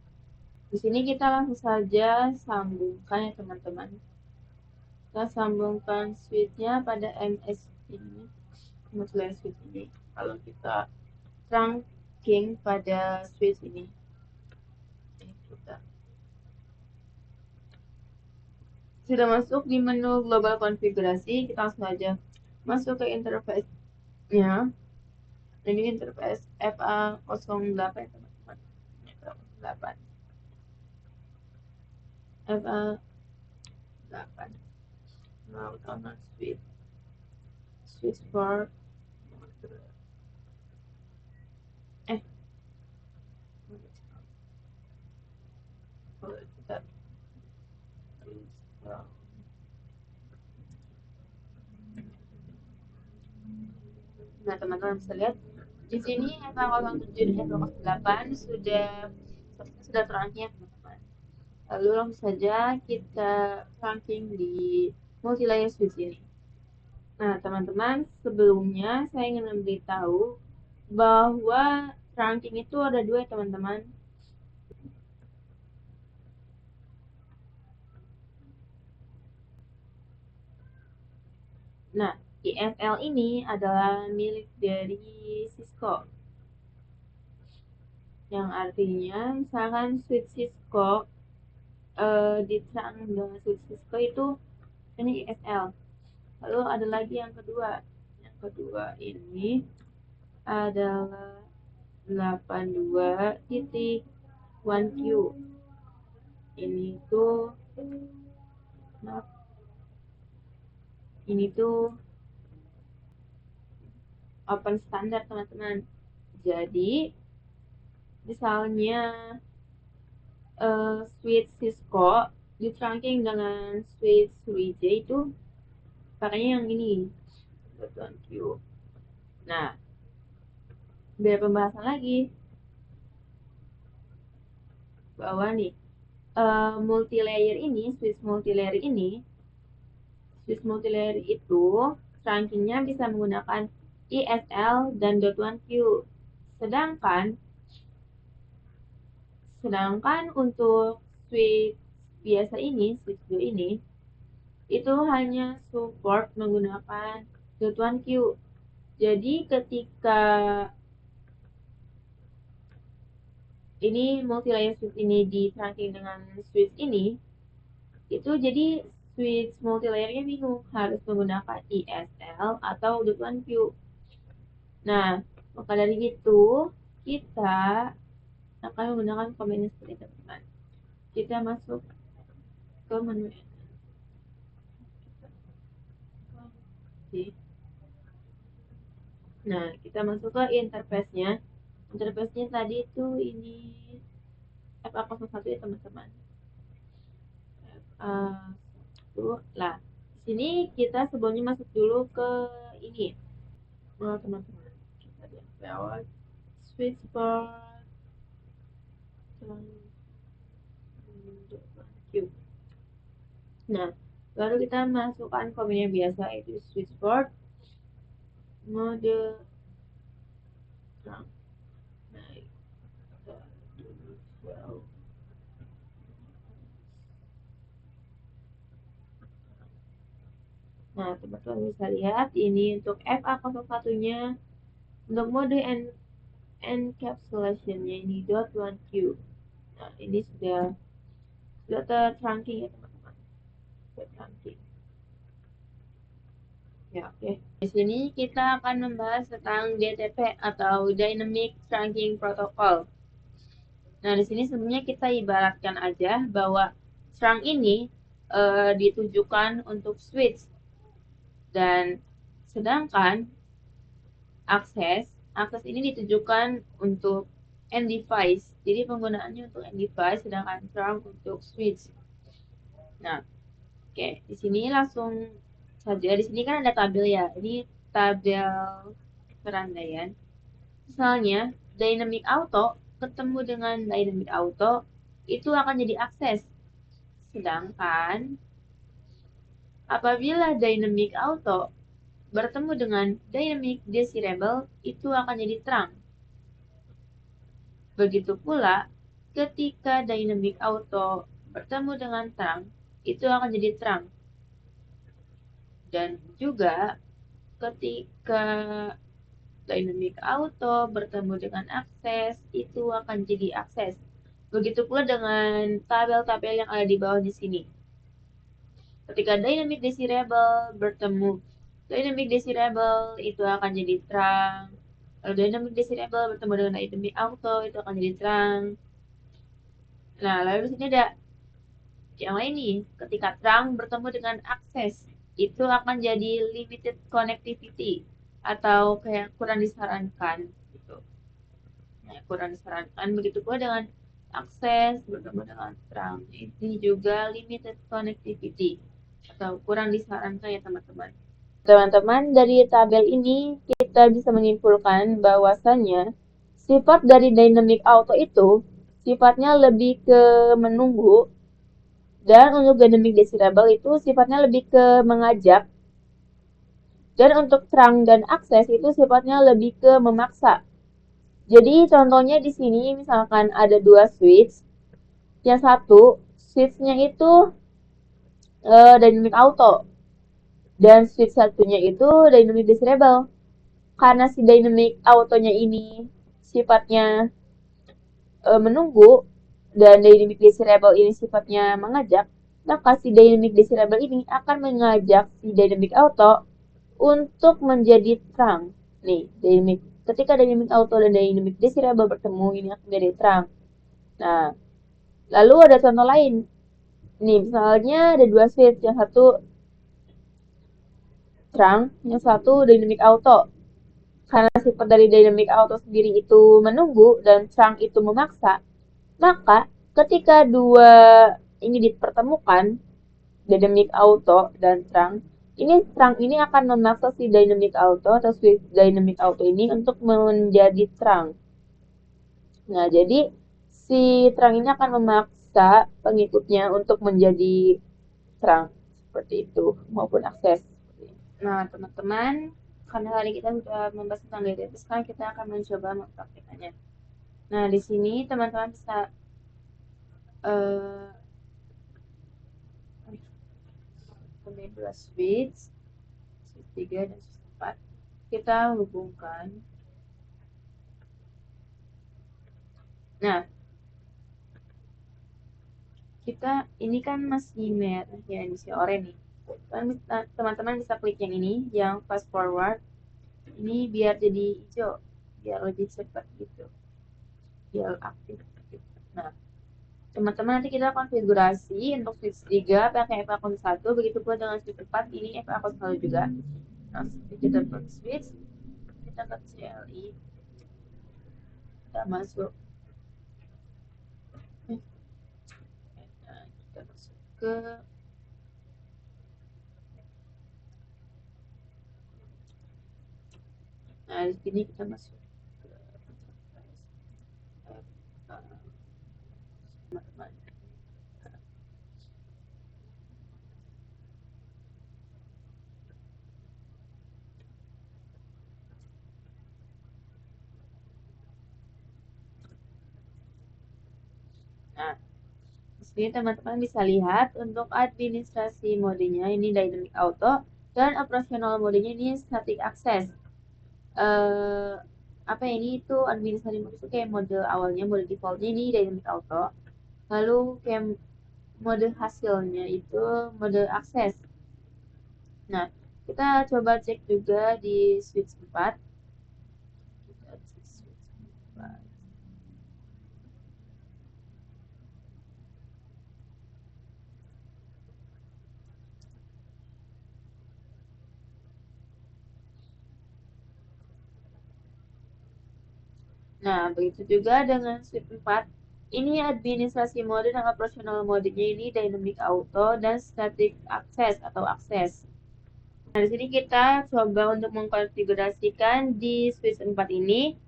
A: Di sini kita langsung saja sambungkan ya teman-teman. Kita sambungkan switchnya pada MS ini, multi switch ini. Kalau kita trunking pada switch ini, kita sudah masuk di menu global konfigurasi. Kita langsung saja masuk ke interface-nya. Ini interface FA08 teman-teman. FA08. FA8. Now on switch port. Nah teman-teman bisa lihat Di sini FA07 dan FA08 sudah terangking ya teman-teman. Lalu langsung saja kita ranking di multi-layer switch ini. Nah teman-teman, sebelumnya saya ingin memberitahu bahwa ranking itu ada dua ya teman-teman. Nah, IFL ini adalah milik dari Cisco. Yang artinya misalkan switch Cisco diterang dengan switch Cisco itu ini ISL. Lalu ada lagi yang kedua. Yang kedua ini adalah 82.1Q. Ini tuh open standar teman-teman. Jadi misalnya switch Cisco di-trunking dengan switch 3J itu pakainya yang ini, 1Q. Nah, biar pembahasan lagi bahwa nih multilayer itu rankingnya bisa menggunakan ISL dan .1Q. Sedangkan untuk switch biasa ini, switch 2 ini, itu hanya support menggunakan .1Q. Jadi ketika ini multi-layer switch ini di-trunking dengan switch ini, itu jadi switch multi-layernya bingung harus menggunakan ISL atau .1Q. Nah, maka dari itu kita akan menggunakan kombinasi seperti teman-teman. Kita masuk ke menu Nah, kita masuk ke interface-nya. Interface-nya tadi itu ini FA01 ya teman-teman. Lah, di sini kita sebelumnya masuk dulu ke ini. Nah, teman-teman, kita lihat lewat switchboard Q. Nah, baru kita masukkan kombinasi biasa yaitu switchboard mode terang. Nah, teman-teman bisa lihat ini untuk FA01-nya. Untuk mode encapsulation-nya ini .1Q. Nah, ini sudah tertrunking ya teman-teman. Tertrunking. Ya, oke. Di sini kita akan membahas tentang DTP atau Dynamic Trunking Protocol. Nah, di sini sebenarnya kita ibaratkan aja bahwa trunk ini ditujukan untuk switch dan sedangkan akses ini ditujukan untuk end device. Jadi penggunaannya untuk end device sedangkan trunk untuk switch. Nah, oke, di sini langsung saja. Di sini kan ada tabel ya. Ini tabel perandaian. Misalnya dynamic auto ketemu dengan dynamic auto itu akan jadi akses. Sedangkan apabila dynamic auto bertemu dengan dynamic desirable itu akan jadi terang. Begitu pula ketika dynamic auto bertemu dengan terang itu akan jadi terang. Dan juga ketika dynamic auto bertemu dengan akses itu akan jadi akses. Begitu pula dengan tabel-tabel yang ada di bawah di sini. Ketika dynamic desirable bertemu dynamic desirable itu akan jadi terang. Kalau dynamic desirable bertemu dengan dynamic auto itu akan jadi terang. Nah, lalu di sini ada yang lain nih. Ketika terang bertemu dengan akses itu akan jadi limited connectivity atau kayak kurang disarankan gitu. Nah, kurang disarankan begitu pula dengan akses bertemu dengan terang. Ini juga limited connectivity atau kurang disarankan ya teman-teman. Teman-teman, dari tabel ini kita bisa menyimpulkan bahwasannya sifat dari dynamic auto itu sifatnya lebih ke menunggu, dan untuk dynamic desirable itu sifatnya lebih ke mengajak, dan untuk terang dan akses itu sifatnya lebih ke memaksa. Jadi contohnya di sini misalkan ada dua switch, yang satu switchnya itu dynamic auto, dan switch satunya itu dynamic desirable. Karena si dynamic autonya ini sifatnya menunggu dan dynamic desirable ini sifatnya mengajak, maka si dynamic desirable ini akan mengajak si dynamic auto untuk menjadi terang. Nih, ketika dynamic auto dan dynamic desirable bertemu, ini akan menjadi terang. Nah, lalu ada contoh lain. Nih, misalnya ada dua switch, yang satu terang, yang satu dynamic auto. Karena sifat dari dynamic auto sendiri itu menunggu dan terang itu memaksa, maka ketika dua ini dipertemukan, dynamic auto dan terang ini akan memaksa si dynamic auto atau switch dynamic auto ini untuk menjadi terang. Nah, jadi si terang ini akan memaksa pengikutnya untuk menjadi terang seperti itu, maupun akses. Nah, teman-teman, karena tadi kita sudah membahas tentang DTP, sekarang kita akan mencoba mempraktikkannya. Nah, di sini teman-teman bisa punya dua switch 3 dan switch 4. Kita hubungkan. Nah, kita ini kan masih merah ya, ini si oranye nih. Teman-teman bisa klik yang ini, yang fast forward. Ini biar jadi hijau, biar lebih cepat gitu, biar aktif. Nah, teman-teman nanti kita konfigurasi untuk switch 3 pakai FA01, begitu pula dengan switch 4 ini FA01 juga. Nah, kita buat switch, kita ke CLI, kita masuk ke nah di sini kita masuk ke teman-teman. Nah, di sini teman-teman bisa lihat untuk administrasi modenya ini dynamic auto, dan operasional modenya ini static access. Apa ini itu administrasi mode itu kayak mode awalnya, mode defaultnya ini dynamic auto, lalu kayak mode hasilnya itu mode akses. Nah, kita coba cek juga di switch 4. Kita cek switch 4. Nah, begitu juga dengan switch 4. Ini administrasi mode dan operasional modenya ini dynamic auto dan static access atau akses. Nah, di sini kita coba untuk mengkonfigurasikan di switch 4 ini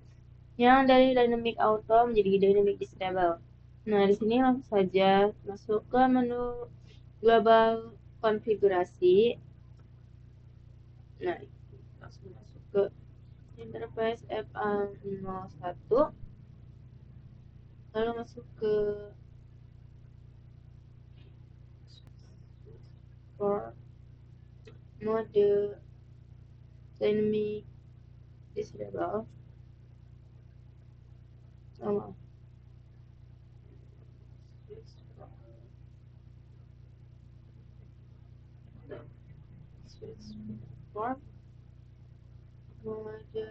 A: yang dari dynamic auto menjadi dynamic disable. Nah, di sini langsung saja masuk ke menu global konfigurasi. Nah, langsung masuk ke interface FA01, lalu masuk ke for mode dynamic disable sama switch for mode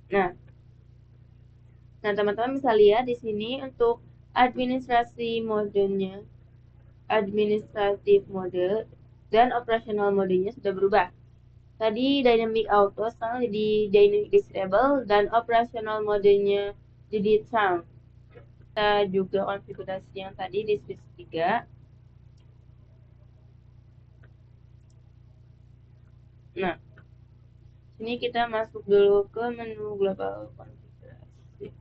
A: Nah, teman-teman bisa lihat di sini untuk administratif mode dan operational modenya sudah berubah. Tadi dynamic auto, sekarang jadi dynamic disable dan operational modenya jadi trunk. Kita juga konfigurasi yang tadi di switch 3. Nah, sini kita masuk dulu ke menu global konfigurasi.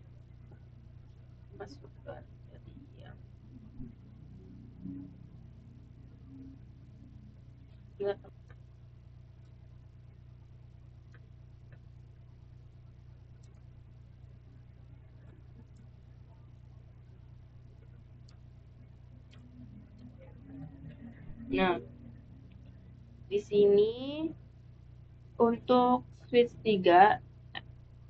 A: Masukkan tadi yang Nah, di sini untuk switch 3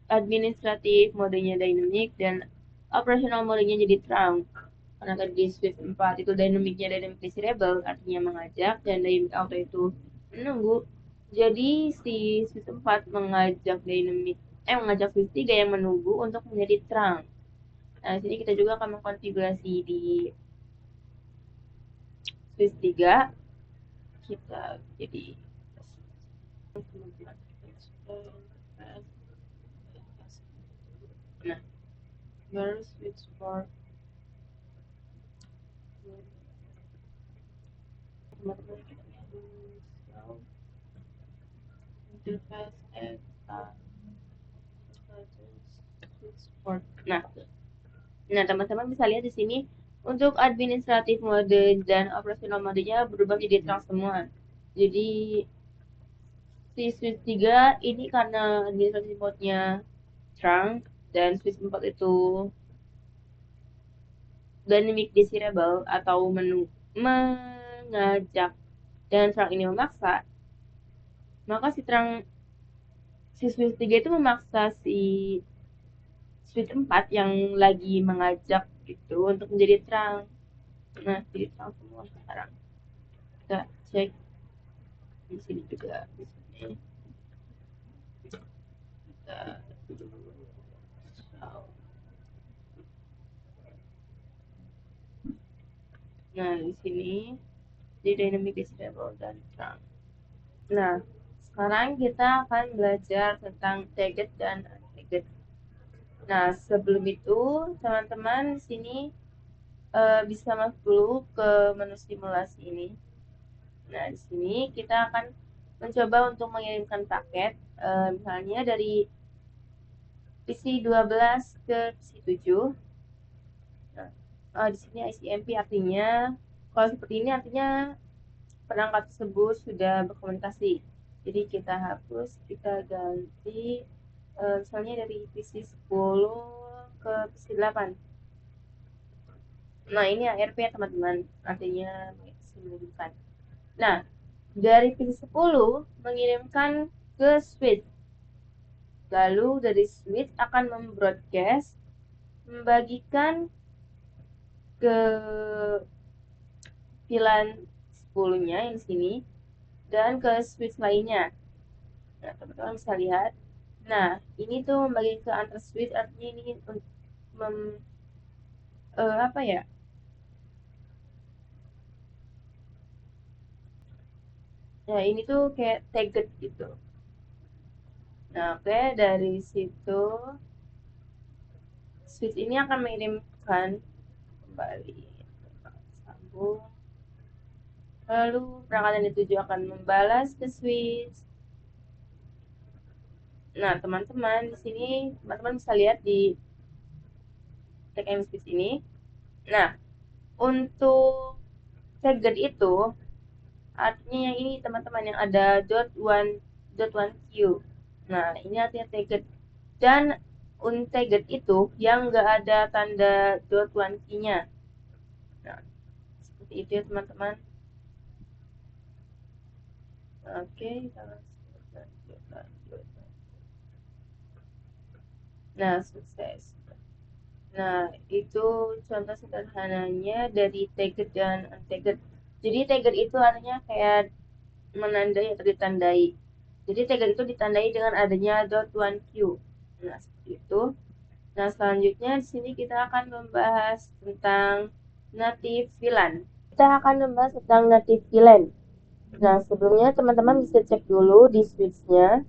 A: administratif modenya dynamic dan operational modenya jadi trunk. Karena tadi di switch 4 itu dynamicnya dynamic disable, artinya mengajak, dan dynamic auto itu menunggu. Jadi si switch 4 mengajak switch 3 yang menunggu untuk menjadi trunk. Nah, di sini kita juga akan mengkonfigurasi di switch 3 kita jadi nah, baru switch 4 teman-teman kita Nah, teman-teman bisa lihat di sini untuk administratif mode dan operasional modenya berubah menjadi trunk semua. Jadi si switch 3 ini karena administratif mode-nya trunk dan switch 4 itu dynamic desirable atau mengajak dan trunk ini memaksa, maka si switch 3 itu memaksa si switch 4 yang lagi mengajak gitu untuk menjadi trunk. Nah, jadi trunk semua sekarang. Kita cek di sini juga, di sini kita nah di sini di dynamic disable dan trunk. Nah, sekarang kita akan belajar tentang tagged dan untagged. Nah, sebelum itu teman-teman di sini bisa masuk dulu ke menu simulasi ini. Nah, di sini kita akan mencoba untuk mengirimkan paket, misalnya dari PC 12 ke PC 7. Nah, di sini ICMP artinya, kalau seperti ini artinya perangkat tersebut sudah berkomunikasi. Jadi kita hapus, kita ganti, misalnya dari PC 10 ke PC 8. Nah, ini ARP ya teman-teman, artinya mengirimkan. Nah, dari PC 10 mengirimkan ke switch. Lalu dari switch akan membroadcast, membagikan ke VLAN 10-nya yang sini dan ke switch lainnya. Nah, teman-teman bisa lihat. Nah, ini tuh membagi ke antar switch, artinya ini apa ya? Nah, ini tuh kayak tagged gitu. Nah, oke, dari situ switch ini akan mengirimkan kembali sambung. Lalu perangkat yang dituju akan membalas ke switch. Nah, teman-teman di sini teman-teman bisa lihat di tag switch ini. Nah, untuk tagged itu artinya yang ini teman-teman yang ada .1 Q. Nah, ini artinya tagged. Dan untagged itu yang enggak ada tanda .1 Q-nya. Nah, seperti itu ya teman-teman. Oke, kita lanjut. Nah, sukses. Nah, itu contoh sederhananya dari tagged dan untagged. Jadi tagged itu artinya kayak menandai atau ditandai. Jadi tagged itu ditandai dengan adanya .1Q. Nah, seperti itu. Nah, selanjutnya di sini kita akan membahas tentang native VLAN. Kita akan membahas tentang native VLAN. Nah, sebelumnya teman-teman bisa cek dulu di switch-nya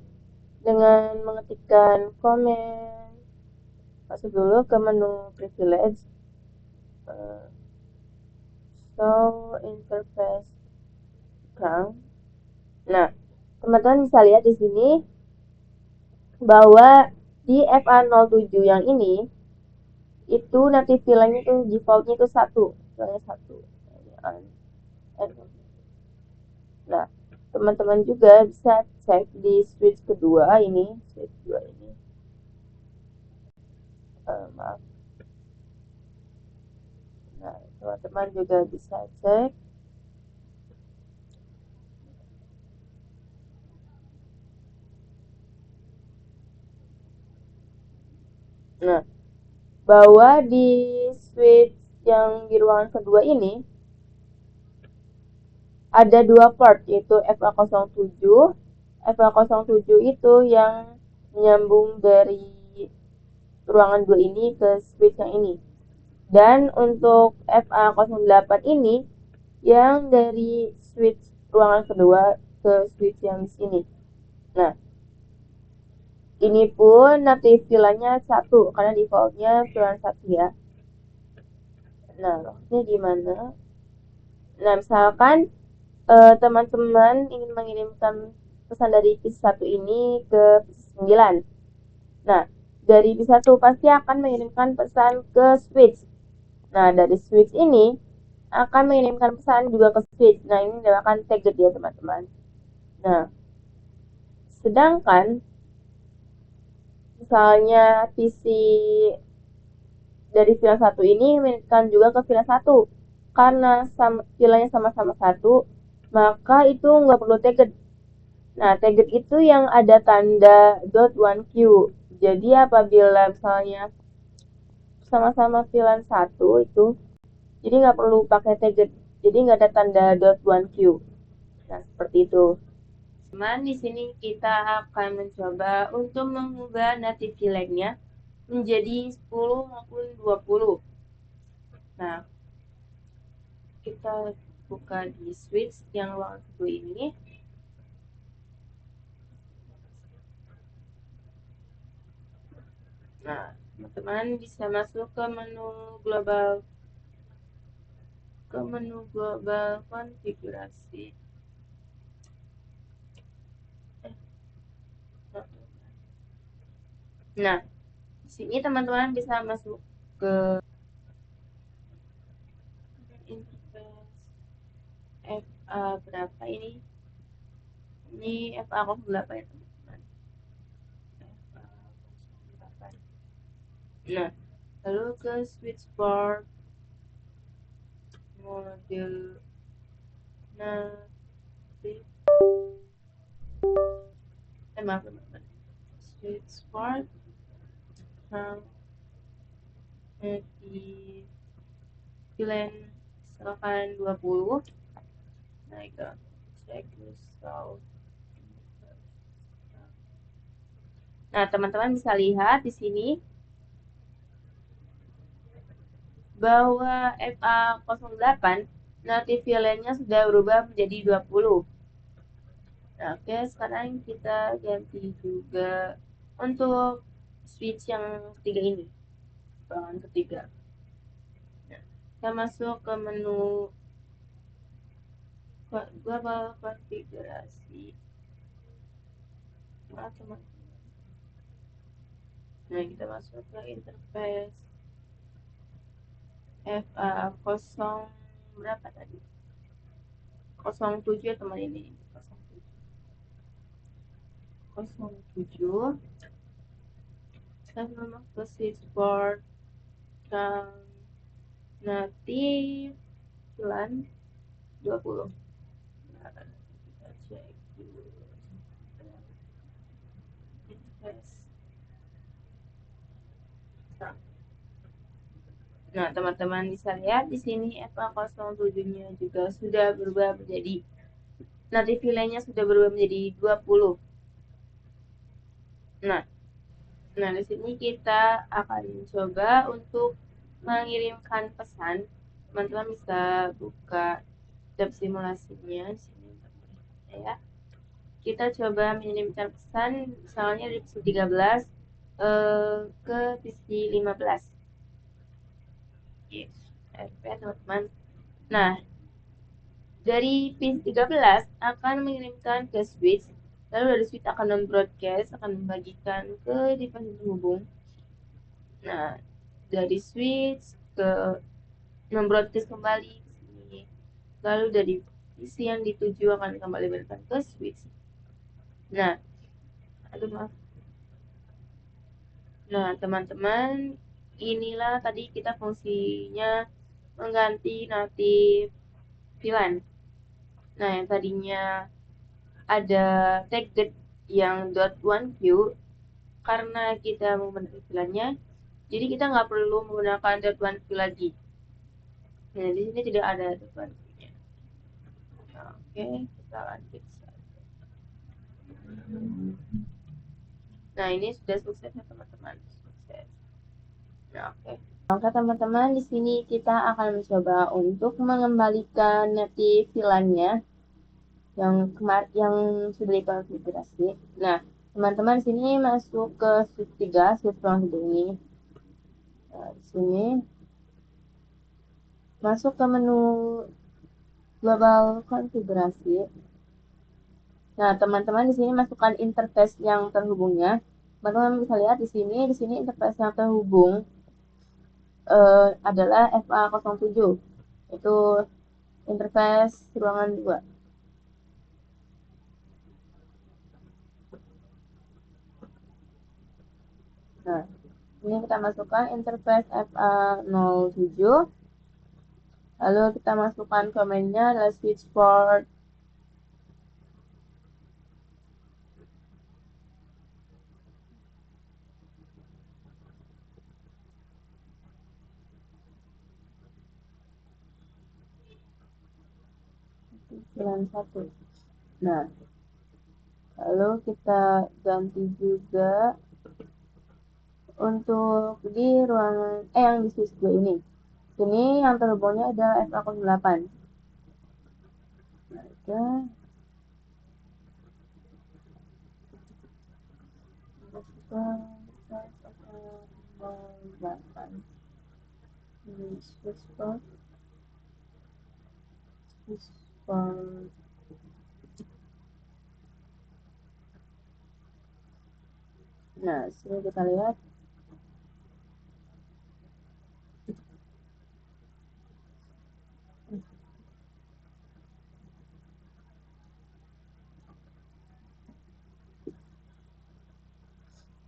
A: dengan mengetikkan command, masuk dulu ke menu privilege, show interface ground. Nah, teman-teman bisa lihat di sini bahwa di FA07 yang ini itu native VLAN itu defaultnya itu 1, soalnya 1. Nah, teman-teman juga bisa cek di switch kedua ini, maaf. Nah, teman-teman juga bisa cek bahwa di switch yang di ruangan kedua ini ada dua part, yaitu FA07. FA07 itu yang menyambung dari ruangan 2 ini ke switch yang ini. Dan untuk FA08 ini yang dari switch ruangan kedua ke switch yang di sini. Nah, ini pun native VLAN-nya 1 karena defaultnya VLAN 1 ya. Nah, maksudnya gimana? Nah, misalkan teman-teman ingin mengirimkan pesan dari PIS1 ini ke PIS9. Nah, dari PIS1 pasti akan mengirimkan pesan ke switch. Nah, dari switch ini akan mengirimkan pesan juga ke switch. Nah, ini dinamakan tagged ya, teman-teman. Nah, sedangkan misalnya PC dari VLAN 1 ini mengirimkan juga ke VLAN 1. Karena VLAN-nya sama-sama 1, maka itu nggak perlu tagged. Nah, tagged itu yang ada tanda .1Q. Jadi apabila misalnya sama-sama VLAN 1 itu, jadi nggak perlu pakai tagged. Jadi nggak ada tanda .1Q. Nah, seperti itu. Teman, di sini kita akan mencoba untuk mengubah native VLAN-nya menjadi 10 maupun 20. Nah, kita buka di switch yang ruangan kedua ini. Nah, teman-teman bisa masuk ke menu global konfigurasi. Nah, di sini teman-teman bisa masuk ke interface FA berapa ini? Ini FA08 ya, teman-teman. FA08. Nah, lalu ke switchboard model native. Maaf, teman-teman. Switchboard native VLAN misalkan 20. Nah, itu check result. Nah, teman-teman bisa lihat di sini bahwa FA08 native VLAN-nya sudah berubah menjadi 20. Nah, oke, sekarang kita ganti juga untuk switch yang ketiga ini, ruangan ketiga. Nah, kita masuk ke menu global konfigurasi. Nah, teman-teman. Nah, kita masuk ke interface FA0 berapa tadi? 07 teman ini. 07. Saya masuk ke switchboard yang native VLAN 20. Nah, kita cek dulu. Nah, teman-teman bisa lihat di sini FA07-nya juga sudah berubah menjadi native VLAN-nya sudah berubah menjadi 20. Nah, Nah, di sini kita akan coba untuk mengirimkan pesan. Teman-teman bisa buka tab simulasinya di sini ya. Kita coba mengirimkan pesan misalnya dari pisi 13 ke pisi 15. Yes, teman-teman. Nah, dari pin 13 akan mengirimkan ke switch, lalu dari switch akan membroadcast, akan membagikan ke device terhubung. Nah, dari switch ke membroadcast kembali ke sini. Lalu dari PC yang dituju akan kembali berikan ke switch. Nah, aduh maaf. Nah, teman-teman, inilah tadi kita fungsinya mengganti natif VLAN. Nah, yang tadinya ada tagged yang .1q karena kita menggunakan VLAN-nya, jadi kita nggak perlu menggunakan .1q lagi. Nah, di sini tidak ada .1q-nya. Oke, kita lanjut saja. Nah, ini sudah sukses ya teman-teman. Sukses. Nah, oke. Oke teman-teman, di sini kita akan mencoba untuk mengembalikan native VLAN-nya yang sudah dikonfigurasi. Nah, teman-teman sini masuk ke switch 3, switch ruang hidung ini. Nah, di sini masuk ke menu global konfigurasi. Nah, teman-teman di sini masukkan interface yang terhubungnya. Teman-teman bisa lihat di sini interface yang terhubung adalah FA07. Itu interface ruangan 2. Nah, ini kita masukkan interface FA07. Lalu kita masukkan komennya adalah switch port satu. Nah, lalu kita ganti juga untuk di ruangan yang di switch 2 ini. Sini yang terhubungnya adalah FA08. Nah, nah, sini kita lihat.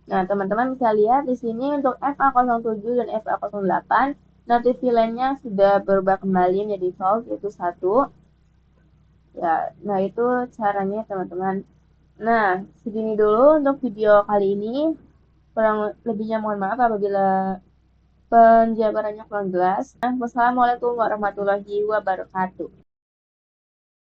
A: Nah, teman-teman bisa lihat di sini untuk FA07 dan FA08, native VLAN-nya sudah berubah kembali menjadi default, yaitu 1. Ya, nah itu caranya teman-teman. Nah, segini dulu untuk video kali ini. Kurang lebihnya mohon maaf apabila penjabarannya kurang jelas. Wassalamualaikum warahmatullahi wabarakatuh.